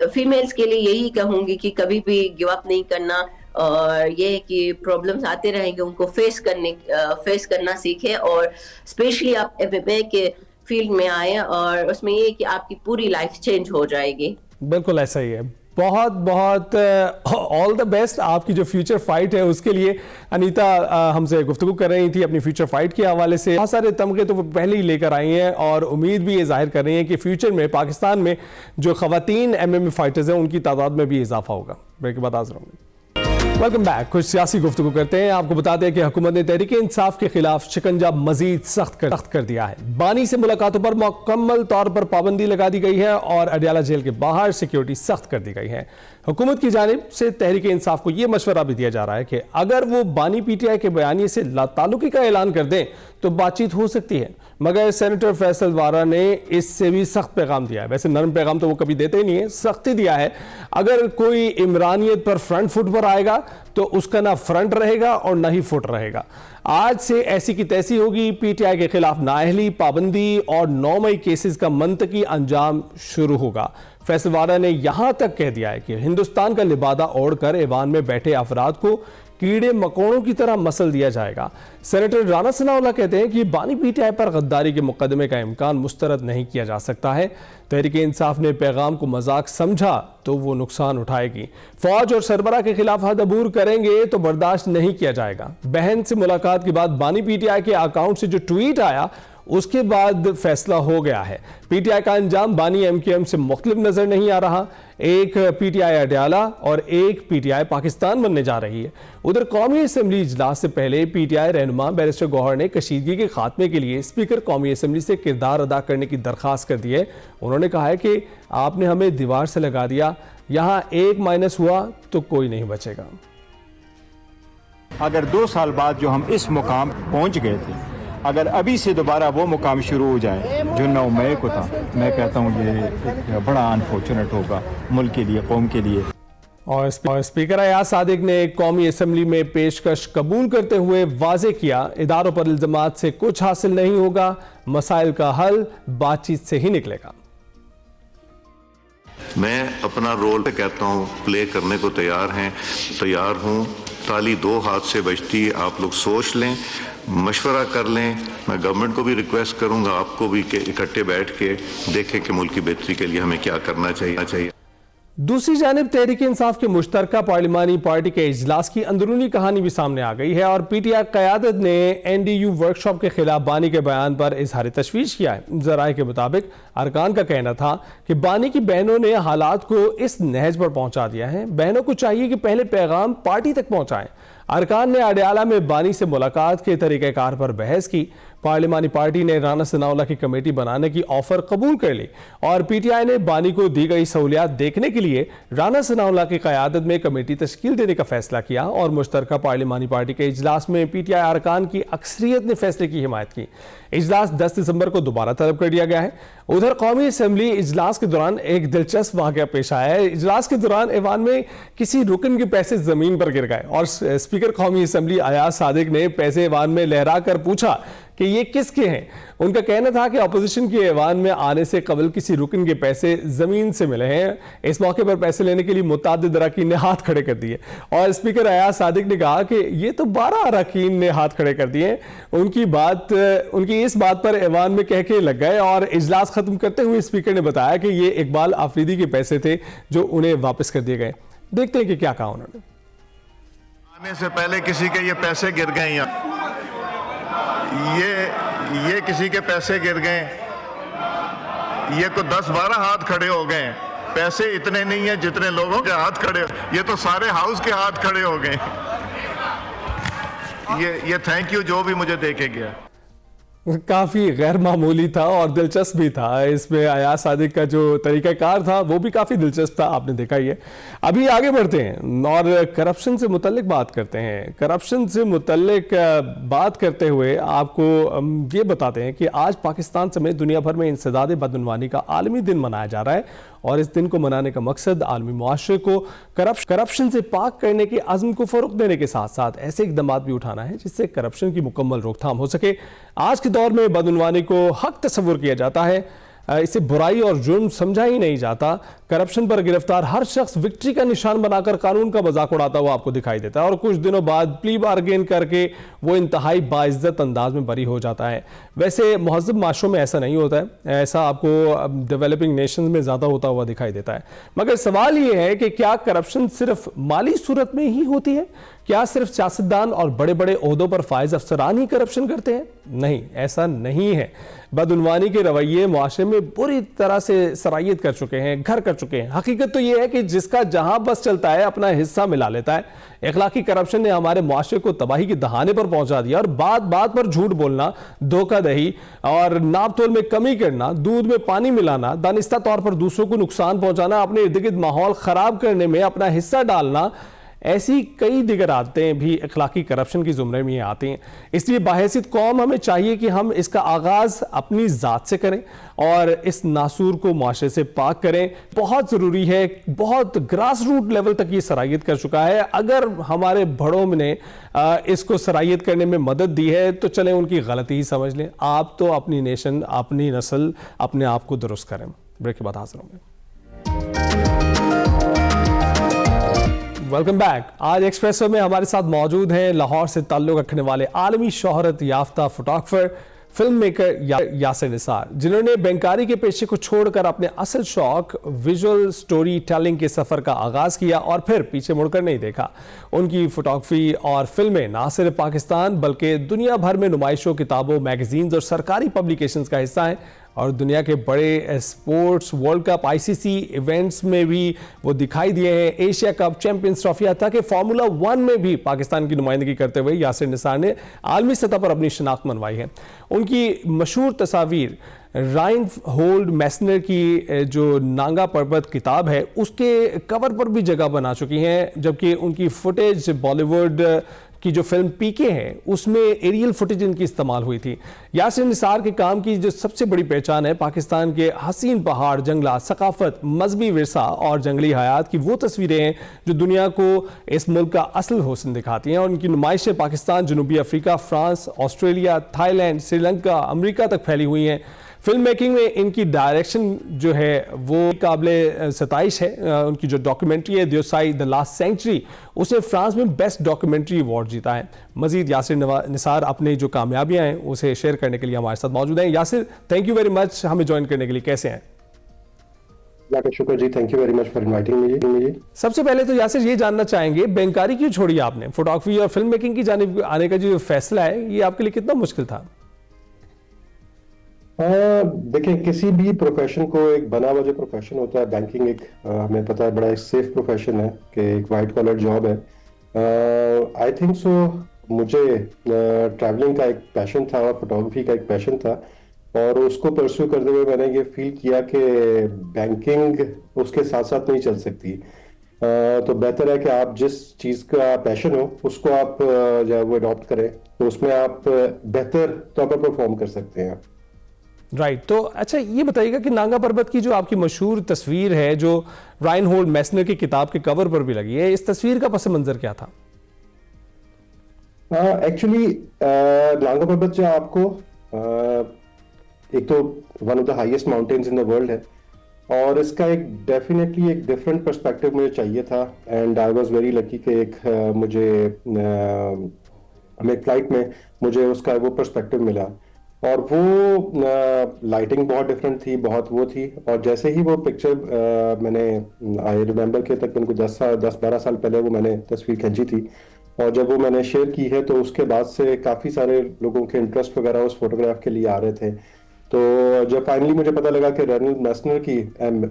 फीमेल्स के लिए यही कहूंगी कि कभी भी गिव अप नहीं करना, और ये कि प्रॉब्लम्स आते रहेंगे उनको फेस करना सीखे, और स्पेशली आप एमएमए के फील्ड में आए और उसमें ये कि आपकी पूरी लाइफ चेंज हो जाएगी। बिल्कुल ऐसा ही है। बहुत बहुत ऑल द बेस्ट आपकी जो फ्यूचर फाइट है उसके लिए। अनीता हमसे गुफ्तगू कर रही थी अपनी फ्यूचर फाइट के हवाले से। बहुत सारे तमगे तो वो पहले ही लेकर आई हैं और उम्मीद भी ये जाहिर कर रही हैं कि फ्यूचर में पाकिस्तान में जो खवातीन एमएमए फाइटर्स हैं उनकी तादाद में भी इजाफा होगा। ब्रेक के बाद हाजिर होंगे। Welcome back. कुछ सियासी गुफ्तगू करते हैं। आपको बताते हैं कि हुकूमत ने तहरीक इंसाफ के खिलाफ शिकंजा मजीद सख्त कर दिया है। बानी से मुलाकातों पर मुकम्मल तौर पर पाबंदी लगा दी गई है और अडयाला जेल के बाहर सिक्योरिटी सख्त कर दी गई है। हुकूमत की जानिब से तहरीक इंसाफ को यह मशवरा भी दिया जा रहा है कि अगर वो बानी पीटीआई के बयानिए से लाताल्लुकी का ऐलान कर दें तो बातचीत हो सकती है, मगर सेनेटर फैसल वारा ने इससे भी सख्त पैगाम दिया है। वैसे नरम पैगाम तो वो कभी देते ही नहीं है, सख्ती दिया है। अगर कोई इमरानियत पर फ्रंट फुट पर आएगा तो उसका ना फ्रंट रहेगा और ना ही फुट रहेगा। आज से ऐसी की तैसी होगी। पीटीआई के खिलाफ नाअहली, पाबंदी और 9 मई केसेस का मंतकी अंजाम शुरू होगा। फैसल वारा ने यहां तक कह दिया है कि हिंदुस्तान का लिबादा ओढ़कर ऐवान में बैठे अफराद को कीड़े मकोड़ों की तरह मसल दिया जाएगा। सेनेटर राना सनाउल्लाह कहते हैं कि बानी पीटीआई पर गद्दारी के मुकदमे का इम्कान मुस्तरद नहीं किया जा सकता है। तहरीक इंसाफ ने पैगाम को मजाक समझा तो वो नुकसान उठाएगी। फौज और सरबरा के खिलाफ हद अबूर करेंगे तो बर्दाश्त नहीं किया जाएगा। बहन से मुलाकात के बाद बानी पीटीआई के अकाउंट से जो ट्वीट आया उसके बाद फैसला हो गया है। पीटीआई का अंजाम बानी एमकेएम से मुख्तलिफ नजर नहीं आ रहा। एक पीटीआई अडयाला और एक पीटीआई पाकिस्तान बनने जा रही है। उधर कौमी असम्बली इजलास से पहले पीटीआई रहनुमा बैरिस्टर गौहर ने कशीदगी के खात्मे के लिए स्पीकर कौमी असम्बली से किरदार अदा करने की दरखास्त कर दी है। उन्होंने कहा है कि आपने हमें दीवार से लगा दिया, यहां एक माइनस हुआ तो कोई नहीं बचेगा। अगर 2 साल बाद जो हम इस मुकाम पहुंच गए थे, अगर अभी से दोबारा वो मुकाम शुरू हो जाए जो 9 मई को था, मैं कहता हूँ ये एक बड़ा अनफॉर्चुनेट होगा मुल्क के लिए, कौम के लिए। और स्पीकर अयाज सादिक ने कौमी असम्बली में पेशकश कबूल करते हुए वाजे किया, इदारों पर इल्जामात से कुछ हासिल नहीं होगा, मसाइल का हल बातचीत से ही निकलेगा। मैं अपना रोल कहता हूँ प्ले करने को तैयार हूँ। ताली 2 हाथ से बजती है, आप लोग सोच लें, मशवरा कर लें। मैं गवर्नमेंट को भी रिक्वेस्ट करूंगा, आपको भी, कि इकट्ठे बैठ के देखें कि मुल्क की बेहतरी के लिए हमें क्या करना चाहिए। दूसरी जानिब तहरीक इंसाफ के मुश्तरका पार्लिमानी पार्टी के इजलास की अंदरूनी कहानी भी सामने आ गई है और पीटीआई क़यादत ने एनडीयू वर्कशॉप के खिलाफ बानी के बयान पर इजहार तशवीश किया है। जराए के मुताबिक अरकान का कहना था कि बानी की बहनों ने हालात को इस नहज पर पहुंचा दिया है। बहनों को चाहिए कि पहले पैगाम पार्टी तक पहुंचाएं। अरकान ने अडयाला में बानी से मुलाकात के तरीक़ेकार पर बहस की। पार्लिमानी पार्टी ने राना सनाउल्लाह की कमेटी बनाने की ऑफर कबूल कर ली और पीटीआई ने बानी को दी गई सहूलियात देखने के लिए राना सनाउल्लाह की क़यादत में कमेटी तश्कील देने का फैसला किया और मुश्तरका पार्लिमानी पार्टी के इजलास में पीटीआई अरकान की अक्सरियत ने फैसले की हिमायत की। इजलास 10 दिसंबर को दोबारा तलब कर दिया गया है। उधर कौमी असम्बली इजलास के दौरान एक दिलचस्प वाक़या पेश आया है। इजलास के दौरान ऐवान में किसी रुकन के पैसे जमीन पर गिर गए और स्पीकर कौमी असेंबली अयाज सादिक ने पैसे ऐवान में लहरा कर पूछा कि ये किसके हैं। उनका कहना था कि अपोजिशन के ऐवान में आने से कबल किसी रुकन के पैसे जमीन से मिले हैं। इस मौके पर पैसे लेने के लिए मुतादिद अरकान ने हाथ खड़े कर दिए और स्पीकर अयाज सादिक ने कहा कि ये तो 12 अरकान ने हाथ खड़े कर दिए। उनकी इस बात पर ऐवान में कहके लग गए और इजलास खत्म करते हुए स्पीकर ने बताया कि ये इकबाल आफरीदी के पैसे थे जो उन्हें वापस कर दिए गए। देखते हैं कि क्या कहा उन्होंने। आने से पहले किसी के ये पैसे गिर गए, यहाँ ये किसी के पैसे गिर गए, ये को 10-12 हाथ खड़े हो गए। पैसे इतने नहीं है जितने लोगों के हाथ खड़े, ये तो सारे हाउस के हाथ खड़े हो गए। ये थैंक यू जो भी मुझे दे के गया। काफी गैर मामूली था और दिलचस्प भी था। इसमें अयाज सादिक का जो तरीकाकार था वो भी काफी दिलचस्प था, आपने देखा ही है। अभी आगे बढ़ते हैं और करप्शन से मुतल्लिक बात करते हैं। करप्शन से मुतल्लिक बात करते हुए आपको ये बताते हैं कि आज पाकिस्तान समेत दुनिया भर में इंसदाद बदउनवानी का आलमी दिन मनाया जा रहा है और इस दिन को मनाने का मकसद आलमी मुआशरे को करप्शन से पाक करने के अज़्म को फ़रोग़ देने के साथ साथ ऐसे इक़दामात भी उठाना है जिससे करप्शन की मुकम्मल रोकथाम हो सके। आज के दौर में बदउनवानी को हक तस्वुर किया जाता है, इसे बुराई और जुर्म समझा ही नहीं जाता। करप्शन पर गिरफ्तार हर शख्स विक्ट्री का निशान बनाकर कानून का मजाक उड़ाता हुआ आपको दिखाई देता है और कुछ दिनों बाद प्ली बार्गेन करके वो इंतहाई बाइज्जत अंदाज में बरी हो जाता है। वैसे महज़ब माशरों में ऐसा नहीं होता है, ऐसा आपको डेवलपिंग नेशंस में ज़्यादा होता हुआ दिखाई देता है। मगर सवाल ये है कि क्या करप्शन सिर्फ माली सूरत में ही होती है? क्या सिर्फ सियासतदान और बड़े बड़े ओहदों पर फायज अफसरान ही करप्शन करते हैं? नहीं, ऐसा नहीं है। बदउनवानी के रवैये मुआशरे में बुरी तरह से सरायत कर चुके हैं, घर कर चुके हैं। हकीकत तो यह है कि जिसका जहां बस चलता है अपना हिस्सा मिला लेता है। इखलाकी करप्शन ने हमारे मुआशरे को तबाही के दहाने पर पहुंचा दिया और बात बात पर झूठ बोलना, धोखाधड़ी और नाप तोल में कमी करना, दूध में पानी मिलाना, दानिस्ता तौर पर दूसरों को नुकसान पहुंचाना, अपने इर्द गिर्द माहौल खराब करने में अपना हिस्सा डालना, ऐसी कई दिगर आदतें भी अखलाकी करप्शन की जुमरे में आती हैं। इसलिए बाहैसियत कौम हमें चाहिए कि हम इसका आगाज़ अपनी ज़ात से करें और इस नासूर को मुआशरे से पाक करें। बहुत ज़रूरी है, बहुत ग्रास रूट लेवल तक ये सरायत कर चुका है। अगर हमारे बड़ों ने इसको सरायत करने में मदद दी है तो चलें उनकी गलती ही समझ लें। आप तो अपनी नेशन, अपनी नस्ल, अपने आप को दुरुस्त करें। ब्रेक के बाद हाजिर होंगे। Welcome back. आज एक्सप्रेसो में हमारे साथ मौजूद हैं लाहौर से ताल्लुक़ रखने वाले आलमी शोहरत याफ्ता photographer, film maker Yasir Nisar, जिन्होंने बैंकारी के पेशे को छोड़कर अपने असल शौक विजुअल स्टोरी टेलिंग के सफ़र का आगाज़ किया और फिर पीछे मुड़कर नहीं देखा। उनकी फोटोग्राफी और फिल्में ना सिर्फ पाकिस्तान बल्कि दुनिया भर में नुमाइशों, किताबों, मैगजीन्स और सरकारी पब्लिकेशंस का हिस्सा हैं और दुनिया के बड़े sports, world cup, ICC events में भी वो दिखाई दिए हैं। एशिया कप, चैंपियंस ट्रॉफी, हत्ता कि फार्मूला 1 में भी पाकिस्तान की नुमाइंदगी करते हुए यासिर निसार ने आलमी सतह पर अपनी शनाख्त मनवाई है। उनकी मशहूर तस्वीर राइनहोल्ड मैसनर की जो नांगा पर्वत किताब है उसके कवर पर भी जगह बना चुकी हैं, जबकि उनकी फुटेज बॉलीवुड की जो फिल्म पीके है उसमें एरियल फुटेज इनकी इस्तेमाल हुई थी। यासिर निसार के काम की जो सबसे बड़ी पहचान है पाकिस्तान के हसीन पहाड़, जंगलात, सकाफत, मजहबी विरसा और जंगली हयात की वो तस्वीरें हैं जो दुनिया को इस मुल्क का असल हुस्न दिखाती हैं और उनकी नुमाइशें पाकिस्तान, जनूबी Africa, France, Australia, Thailand, Sri Lanka, America तक फैली हुई हैं। फिल्म मेकिंग में इनकी डायरेक्शन जो है वो काबिल सताइश है। उनकी जो डॉक्यूमेंट्री है दियोसाई द लास्ट सेंचुरी, उसने फ्रांस में बेस्ट डॉक्यूमेंट्री अवार्ड जीता है। मजीद यासिर निसार अपनी जो कामयाबियां हैं उसे शेयर करने के लिए हमारे साथ मौजूद हैं। Yasir, thank you very much हमें ज्वाइन करने के लिए। कैसे हैं? शुक्र जी, thank you very much for inviting me. सबसे पहले तो यासिर ये जानना चाहेंगे, बैंकारी क्यों छोड़ी आपने? फोटोग्राफी और फिल्म मेकिंग की जानिब आने का जो फैसला है ये आपके लिए कितना मुश्किल था? देखिए, किसी भी प्रोफेशन को एक बना हुआ जो प्रोफेशन होता है, बैंकिंग एक हमें पता है बड़ा एक सेफ प्रोफेशन है कि एक वाइट कॉलर जॉब है। आई थिंक सो मुझे ट्रैवलिंग का एक पैशन था और फोटोग्राफी का एक पैशन था और उसको परस्यू करते हुए मैंने ये फील किया कि बैंकिंग उसके साथ साथ नहीं चल सकती। तो बेहतर है कि आप जिस चीज़ का पैशन हो उसको आप जो वो अडॉप्ट करें तो उसमें आप बेहतर तौर पर परफॉर्म कर सकते हैं। राइट तो अच्छा ये बताइएगा कि नांगा पर्वत की जो आपकी मशहूर तस्वीर है जो राइनहोल्ड मैसनर की किताब के कवर पर भी लगी है, इस तस्वीर का पस मंजर क्या था? एक्चुअली नांगा पर्वत जो आपको एक तो one of the highest mountains in the world है, और इसका एक डेफिनेटली एक डिफरेंट पर्सपेक्टिव मुझे चाहिए था। And I was very lucky कि एक मुझे हमें फ्लाइट में मुझे उसका वो पर्सपेक्टिव मिला, और वो लाइटिंग बहुत डिफरेंट थी, बहुत वो थी। और जैसे ही वो पिक्चर मैंने आई रिमेम्बर के तक उनको 10-12 साल पहले वो मैंने तस्वीर खींची थी, और जब वो मैंने शेयर की है तो उसके बाद से काफ़ी सारे लोगों के इंटरेस्ट वगैरह उस फोटोग्राफ के लिए आ रहे थे। तो जब फाइनली मुझे पता लगा कि रेनल्ड मैसनर की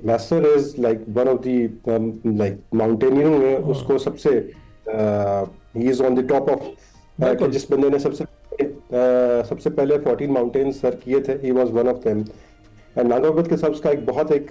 Messner is like one of the like माउंटेनियरों में उसको सबसे ही is on the top of, जिस बंदे ने सबसे पहले 14 माउंटेन्स सर किए थे, he was one of them. And Naga पर्वत के साथ उसका एक बहुत एक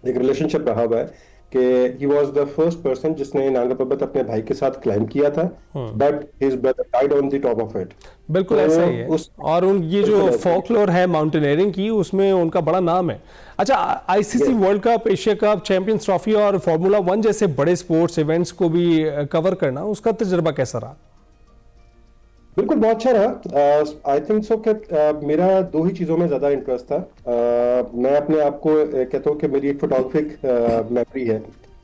रिलेशनशिप रहा हुआ है कि he was the first person जिसने नागा पर्वत अपने भाई के साथ क्लाइंब किया था, but his brother died on the top of it. बिल्कुल ऐसा ही है। और ये जो फोकलोर है माउंटेनियरिंग की, उसमें उनका बड़ा नाम है। अच्छा, ICC world cup, Asia cup, champions trophy और फार्मूला 1 जैसे बड़े स्पोर्ट्स इवेंट्स को भी कवर करना, उसका तजुर्बा कैसा रहा? बिल्कुल बहुत अच्छा रहा। आई थिंक सो कि मेरा दो ही चीज़ों में ज़्यादा इंटरेस्ट था। मैं अपने आप को कहता हूँ कि मेरी एक फोटोग्राफिक मेमोरी है,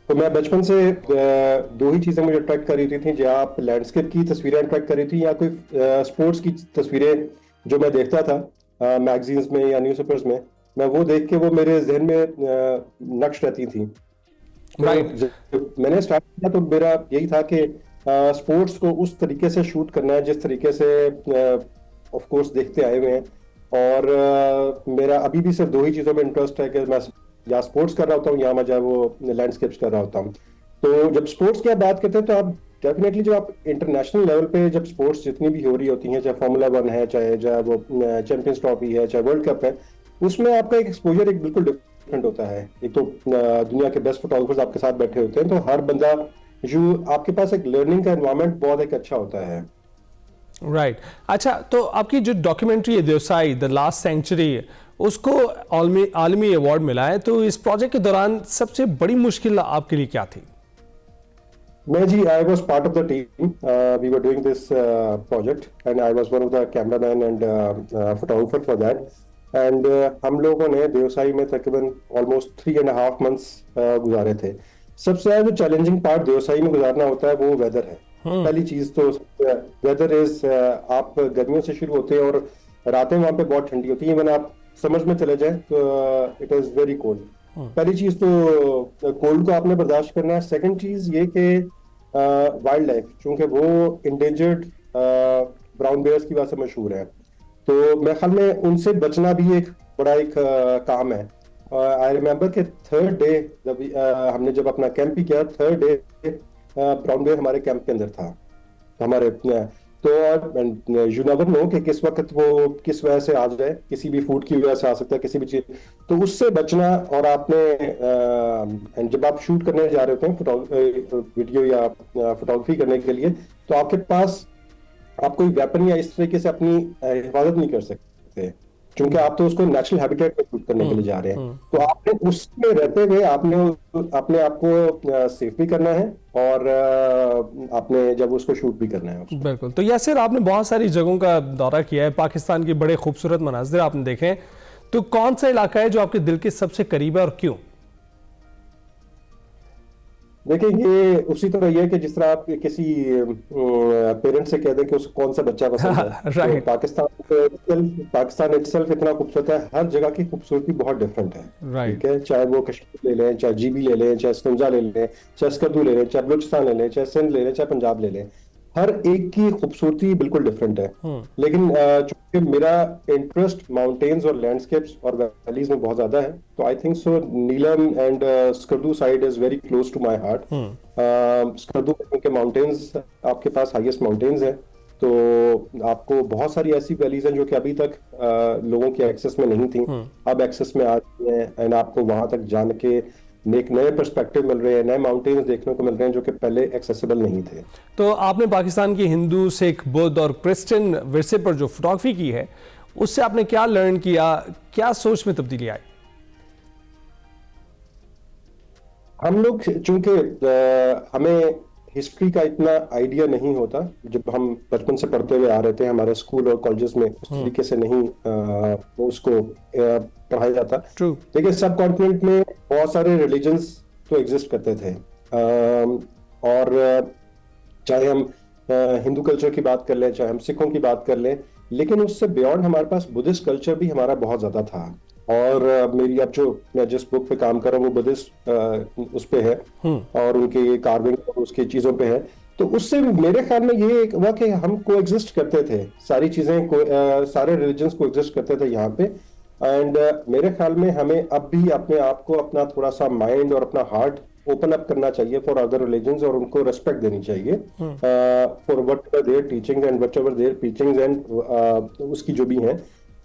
तो मैं बचपन से दो ही चीज़ें मुझे अट्रैक्ट कर रही थी, या आप लैंडस्केप की तस्वीरें अट्रैक्ट कर रही थी, या कोई स्पोर्ट्स की तस्वीरें जो मैं देखता था मैगजीन्स में या न्यूज़पेपर्स में, मैं वो देख के वो मेरे जहन में नक्श रहती थी। तो मैंने स्टार्ट किया तो मेरा यही था कि स्पोर्ट्स को उस तरीके से शूट करना है जिस तरीके से ऑफ कोर्स देखते आए हुए हैं। और मेरा अभी भी सिर्फ दो ही चीज़ों में इंटरेस्ट है कि मैं या स्पोर्ट्स कर रहा होता हूँ या मैं वो लैंडस्केप्स कर रहा होता हूँ। तो जब स्पोर्ट्स की आप बात करते हैं तो आप डेफिनेटली जब आप इंटरनेशनल लेवल पे जब स्पोर्ट्स जितनी भी हो रही होती हैं, चाहे फार्मूला 1 है, चाहे वो चैंपियंस ट्रॉफी है, चाहे वर्ल्ड कप है, उसमें आपका एक एक्सपोजर एक बिल्कुल डिफरेंट होता है। एक तो दुनिया के बेस्ट फोटोग्राफर्स आपके साथ बैठे होते हैं, तो हर बंदा जो आपके पास एक लर्निंग का एनवायरनमेंट बहुत एक अच्छा होता है। राइट। अच्छा, तो आपकी जो डॉक्यूमेंट्री है देवसाई द लास्ट सेंचुरी, उसको आलमी अवार्ड मिला है, तो इस प्रोजेक्ट के दौरान सबसे बड़ी मुश्किल आपके लिए क्या थी? मैं जी, I was part of the team, we were doing this project and I was one of the cameraman and photographer for that. And हम लोगों ने देवसाई में तकरीबन ऑलमोस्ट 3.5 months गुजारे थे। सबसे ज्यादा जो चैलेंजिंग पार्ट देवसाई में गुजारना होता है वो वेदर है। पहली चीज तो वेदर इज, आप गर्मियों से शुरू होते हैं और रातें वहां पे बहुत ठंडी होती है, इवन आप समझ में चले जाए तो इट इज वेरी कोल्ड। पहली चीज तो कोल्ड को आपने बर्दाश्त करना है। सेकंड चीज ये कि वाइल्ड लाइफ, चूंकि वो इंडेंजर्ड ब्राउन बेयर्स की वजह से मशहूर है, तो मेरे ख्याल में उनसे बचना भी एक बड़ा एक काम है। आई रिमेम्बर के थर्ड डे हमने जब अपना कैंप ही किया, थर्ड डे ब्राउन बेयर हमारे कैंप के अंदर था हमारे। तो यू नेवर नो कि किस वक्त वो किस वजह से आ जाए, किसी भी फूड की वजह से आ सकता है, किसी भी चीज, तो उससे बचना। और आपने जब आप शूट करने जा रहे होते हैं वीडियो या फोटोग्राफी करने के लिए, तो आपके पास आप कोई वेपन या इस तरीके से अपनी हिफाजत नहीं कर सकते, क्योंकि आप तो उसको नेचुरल हैबिटेट में शूट करने के लिए जा रहे हैं। तो आपने उसमें रहते हुए आपने अपने आप को सेफ भी करना है और आपने जब उसको शूट भी करना है। बिल्कुल। तो यासिर, आपने बहुत सारी जगहों का दौरा किया है, पाकिस्तान के बड़े खूबसूरत मनाजिर आपने देखे हैं, तो कौन सा इलाका है जो आपके दिल के सबसे करीब है और क्यों? देखिए, ये उसी तरह ये है कि जिस तरह आप किसी पेरेंट से कह दें कि उसको कौन सा बच्चा पसंद है। राइट। तो पाकिस्तान इटसेल्फ इतना खूबसूरत है, हर जगह की खूबसूरती बहुत डिफरेंट है। राइट। ठीक है, चाहे वो कश्मीर ले लें, चाहे जीबी ले लें, चाहे स्कंजा ले लें, चाहे स्कर्दू ले लें, चाहे बलूचिस्तान ले लें, चाहे सिंध ले लें, चाहे पंजाब ले लें, हर एक की खूबसूरती बिल्कुल डिफरेंट है। लेकिन चूंकि मेरा इंटरेस्ट माउंटेन्स और लैंडस्केप्स और वैलीज में बहुत ज्यादा है, तो I think so Neelam and Skardu side is very close to my heart. Skardu के माउंटेन्स, आपके पास हाईएस्ट माउंटेन्स है, तो आपको बहुत सारी ऐसी वैलीज हैं जो कि अभी तक लोगों के एक्सेस में नहीं थी, अब एक्सेस में आ रही हैं, एंड आपको वहां तक जान के एक नए पर्सपेक्टिव मिल रहे हैं, नए माउंटेन्स देखने को मिल रहे हैं जो कि पहले एक्सेसिबल नहीं थे। तो आपने पाकिस्तान की हिंदू, सिख, बुद्ध और क्रिश्चियन विरसे पर जो फोटोग्राफी की है, उससे आपने क्या लर्न किया, क्या सोच में तब्दीली आई? हम लोग चूंकि हमें हिस्ट्री का इतना आइडिया नहीं होता। जब हम बचपन से पढ़ते हुए आ रहे थे, हमारे स्कूल और कॉलेजेस में उस तरीके से नहीं वो उसको पढ़ाया जाता। देखिए, सब कॉन्टिनेंट में बहुत सारे रिलीजन्स तो एग्जिस्ट करते थे, और चाहे हम हिंदू कल्चर की बात कर लें, चाहे हम सिखों की बात कर लें, लेकिन उससे बियॉन्ड हमारे पास बुद्धिस्ट कल्चर भी हमारा बहुत ज्यादा था। और मेरी अब जो मैं जिस बुक पे काम कर रहा हूँ वो बुद्धिस्ट उस पे है, और उनके कार्विंग और उसकी चीजों पे है। तो उससे मेरे ख्याल में ये एक हुआ कि हम कोएग्जिस्ट करते थे, सारी चीजें सारे रिलीजन्स कोएग्जिस्ट करते थे यहाँ पे। एंड मेरे ख्याल में हमें अब भी अपने आप को, अपना थोड़ा सा माइंड और अपना हार्ट ओपन अप करना चाहिए फॉर अदर रिलीजन्स, और उनको रेस्पेक्ट देनी चाहिए for whatever their teaching and whatever their teachings and उसकी जो भी है।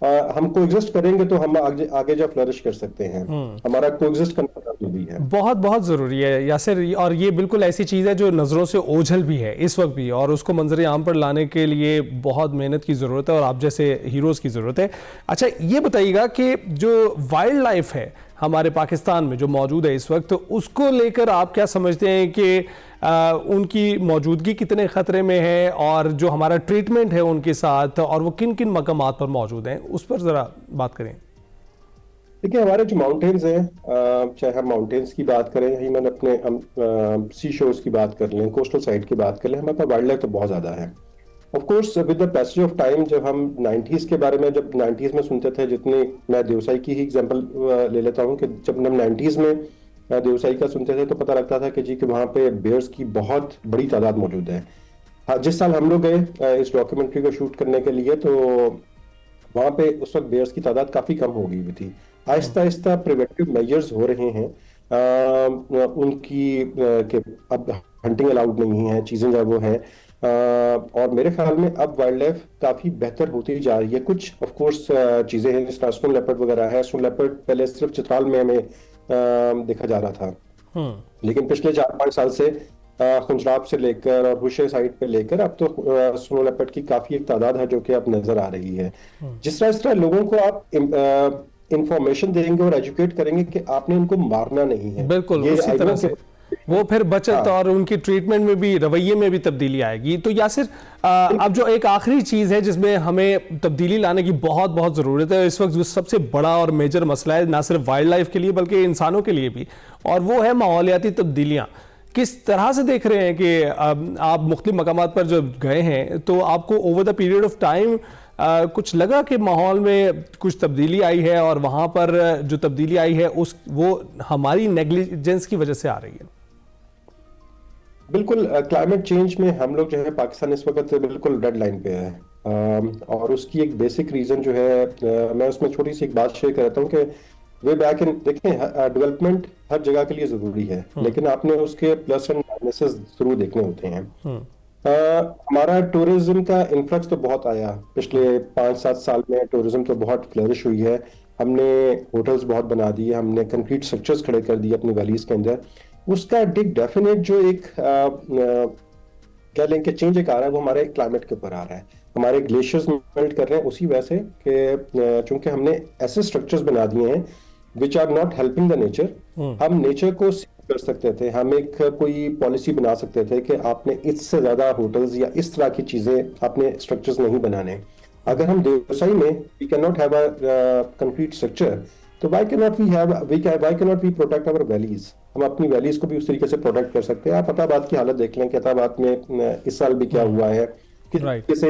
हम कोएग्जिस्ट करेंगे तो हम आगे जा फ्लरिश कर सकते हैं। हमारा कोएग्जिस्ट करना जरूरी है, बहुत बहुत जरूरी है यासिर। और ये बिल्कुल ऐसी चीज है जो नजरों से ओझल भी है इस वक्त भी, और उसको मंजर आम पर लाने के लिए बहुत मेहनत की जरूरत है और आप जैसे हीरोज की जरूरत है। अच्छा, ये बताइएगा कि जो वाइल्ड लाइफ है हमारे पाकिस्तान में जो मौजूद है इस वक्त, उसको लेकर आप क्या समझते हैं कि उनकी मौजूदगी कितने खतरे में है, और जो हमारा ट्रीटमेंट है उनके साथ, और वो किन किन मकामात पर मौजूद हैं, उस पर जरा बात करें। देखिए, हमारे जो माउंटेन्स हैं, चाहे हम माउंटेन्स की बात करें, या मैंने अपने सी शोर्स की बात कर लें, कोस्टल साइड की बात कर लें, हमारे पास वाइल्ड लाइफ तो बहुत ज्यादा है। Of course with the passage of time, जब हम 90s के बारे में, जब 90s में सुनते थे, जितनी मैं देवसाई की ही एग्जांपल ले लेता हूँ कि जब हम 90s में देवसाई का सुनते थे तो पता लगता था कि जी कि वहाँ पे बेयर्स की बहुत बड़ी तादाद मौजूद है। हाँ, जिस साल हम लोग गए इस डॉक्यूमेंट्री को शूट करने के लिए, तो वहाँ पे उस वक्त बेयर्स की तादाद काफी कम हो गई हुई थी। आहिस्ता आहिस्ता प्रिवेंटिव मेजर्स हो रहे हैं उनकी, कि अब हंटिंग अलाउड नहीं है, चीजें जब वो है, और मेरे ख्याल में अब वाइल्ड लाइफ काफी बेहतर होती जा रही है। कुछ ऑफ कोर्स चीजें हैं, जिस तरह स्नो लेपर्ड वगैरह है। स्नो लेपर्ड पहले सिर्फ चित्राल में हमें देखा जा रहा था, लेकिन पिछले 4-5 साल से खुंजराब से लेकर और हुशे साइड पे लेकर अब तो स्नो लेपर्ड की काफी एक तादाद है जो कि अब नजर आ रही है। जिस तरह लोगों को आप इंफॉर्मेशन देंगे और एजुकेट करेंगे कि आपने इनको मारना नहीं है, बिल्कुल उसी तरह से वो फिर बचत और उनकी ट्रीटमेंट में भी, रवैये में भी तब्दीली आएगी। तो यासिर, अब जो एक आखिरी चीज है जिसमें हमें तब्दीली लाने की बहुत बहुत जरूरत है इस वक्त, जो सबसे बड़ा और मेजर मसला है ना सिर्फ वाइल्ड लाइफ के लिए बल्कि इंसानों के लिए भी, और वो है माहौलियाती तब्दीलियां। किस तरह से देख रहे हैं कि आप मुख्तलिफ मकामात पर जब गए हैं तो आपको over the period of time कुछ लगा कि माहौल में कुछ तब्दीली आई है, और वहां पर जो तब्दीली आई है वो हमारी नेग्लिजेंस की वजह से आ रही है? बिल्कुल, क्लाइमेट चेंज में हम लोग जो है, पाकिस्तान इस वक्त बिल्कुल डेड लाइन पे है, और उसकी एक बेसिक रीजन जो है, मैं उसमें छोटी सी एक बात शेयर करता हूँ कि वे बैक इन, देखें, डेवलपमेंट हर जगह के लिए जरूरी है, लेकिन आपने उसके प्लस एंड माइनसेस जरूर देखने होते हैं। हमारा टूरिज्म का इन्फ्लक्स तो बहुत आया पिछले 5-7 साल में, टूरिज्म तो बहुत फ्लरिश हुई है। हमने होटल्स बहुत बना दिए, हमने कंक्रीट स्ट्रक्चर्स खड़े कर दिए अपनी वैलीज के अंदर। उसका डेफिनेट जो एक कह लें कि चेंज एक आ रहा है, वो हमारे क्लाइमेट के ऊपर आ रहा है। हमारे ग्लेशियर्स मेल्ट कर रहे हैं उसी वजह से कि चूंकि हमने ऐसे स्ट्रक्चर्स बना दिए हैं which are not helping the nature. हम नेचर को कर सकते थे, हम एक कोई पॉलिसी बना सकते थे कि आपने इससे ज्यादा होटल्स या इस तरह की चीजें, आपने स्ट्रक्चर्स नहीं बनाने। अगर हम देवसाई में we can not have a concrete structure, तो why cannot we protect our valleys? हम अपनी वैलीज को भी उस तरीके से प्रोटेक्ट कर सकते हैं। आप अताबाद की हालत देख लें कि अताबाद में इस साल भी क्या हुआ है, किस तरीके से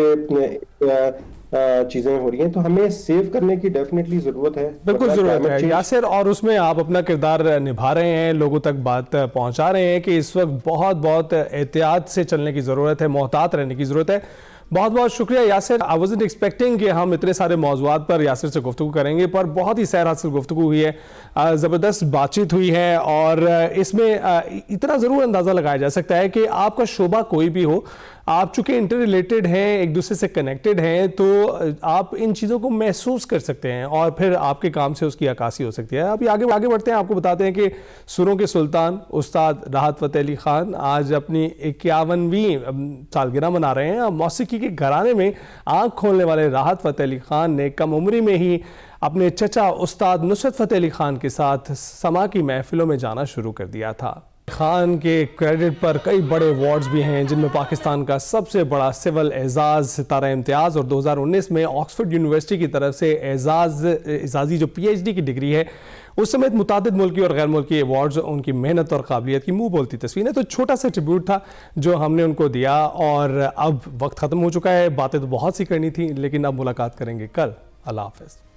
चीजें हो रही हैं। तो हमें सेव करने की डेफिनेटली जरूरत है, बिल्कुल जरूरत है यासिर, और उसमें आप अपना किरदार निभा रहे हैं, लोगों तक बात पहुंचा रहे हैं कि इस वक्त बहुत बहुत एहतियात से चलने की जरूरत है, मोहतात रहने की जरूरत है। बहुत बहुत शुक्रिया यासिर। आई वाज़न्ट एक्सपेक्टिंग कि हम इतने सारे मौज़ूआत पर यासिर से गुफ्तगू करेंगे, पर बहुत ही सैर हासिल गुफ्तगू हुई है, ज़बरदस्त बातचीत हुई है, और इसमें इतना ज़रूर अंदाज़ा लगाया जा सकता है कि आपका शोबा कोई भी हो, आप चूंकि इंटर रिलेटेड हैं, एक दूसरे से कनेक्टेड हैं, तो आप इन चीज़ों को महसूस कर सकते हैं और फिर आपके काम से उसकी अक्कासी हो सकती है। अभी आगे बढ़ते हैं, आपको बताते हैं कि सुरों के सुल्तान उस्ताद राहत फ़तेह अली ख़ान आज अपनी 51वीं सालगिरह मना रहे हैं। मौसीकी के घराने में आँख खोलने वाले राहत फ़तेह अली ख़ान ने कम उम्री में ही अपने चचा उस्ताद नुसरत फ़तेह अली ख़ान के साथ समा की महफिलों में जाना शुरू कर दिया था। खान के क्रेडिट पर कई बड़े अवार्ड्स भी हैं, जिनमें पाकिस्तान का सबसे बड़ा सिविल एजाज सितारा इम्तियाज़ और 2019 में ऑक्सफोर्ड यूनिवर्सिटी की तरफ से एजाजी जो PhD की डिग्री है उस समेत मुतादिद मुल्की और गैर मुल्की अवार्ड्स उनकी मेहनत और काबिलियत की मुंह बोलती तस्वीर है। तो छोटा सा ट्रिब्यूट था जो हमने उनको दिया और अब वक्त ख़त्म हो चुका है। बातें तो बहुत सी करनी थी, लेकिन अब मुलाकात करेंगे कल। अल्लाह हाफ़िज़।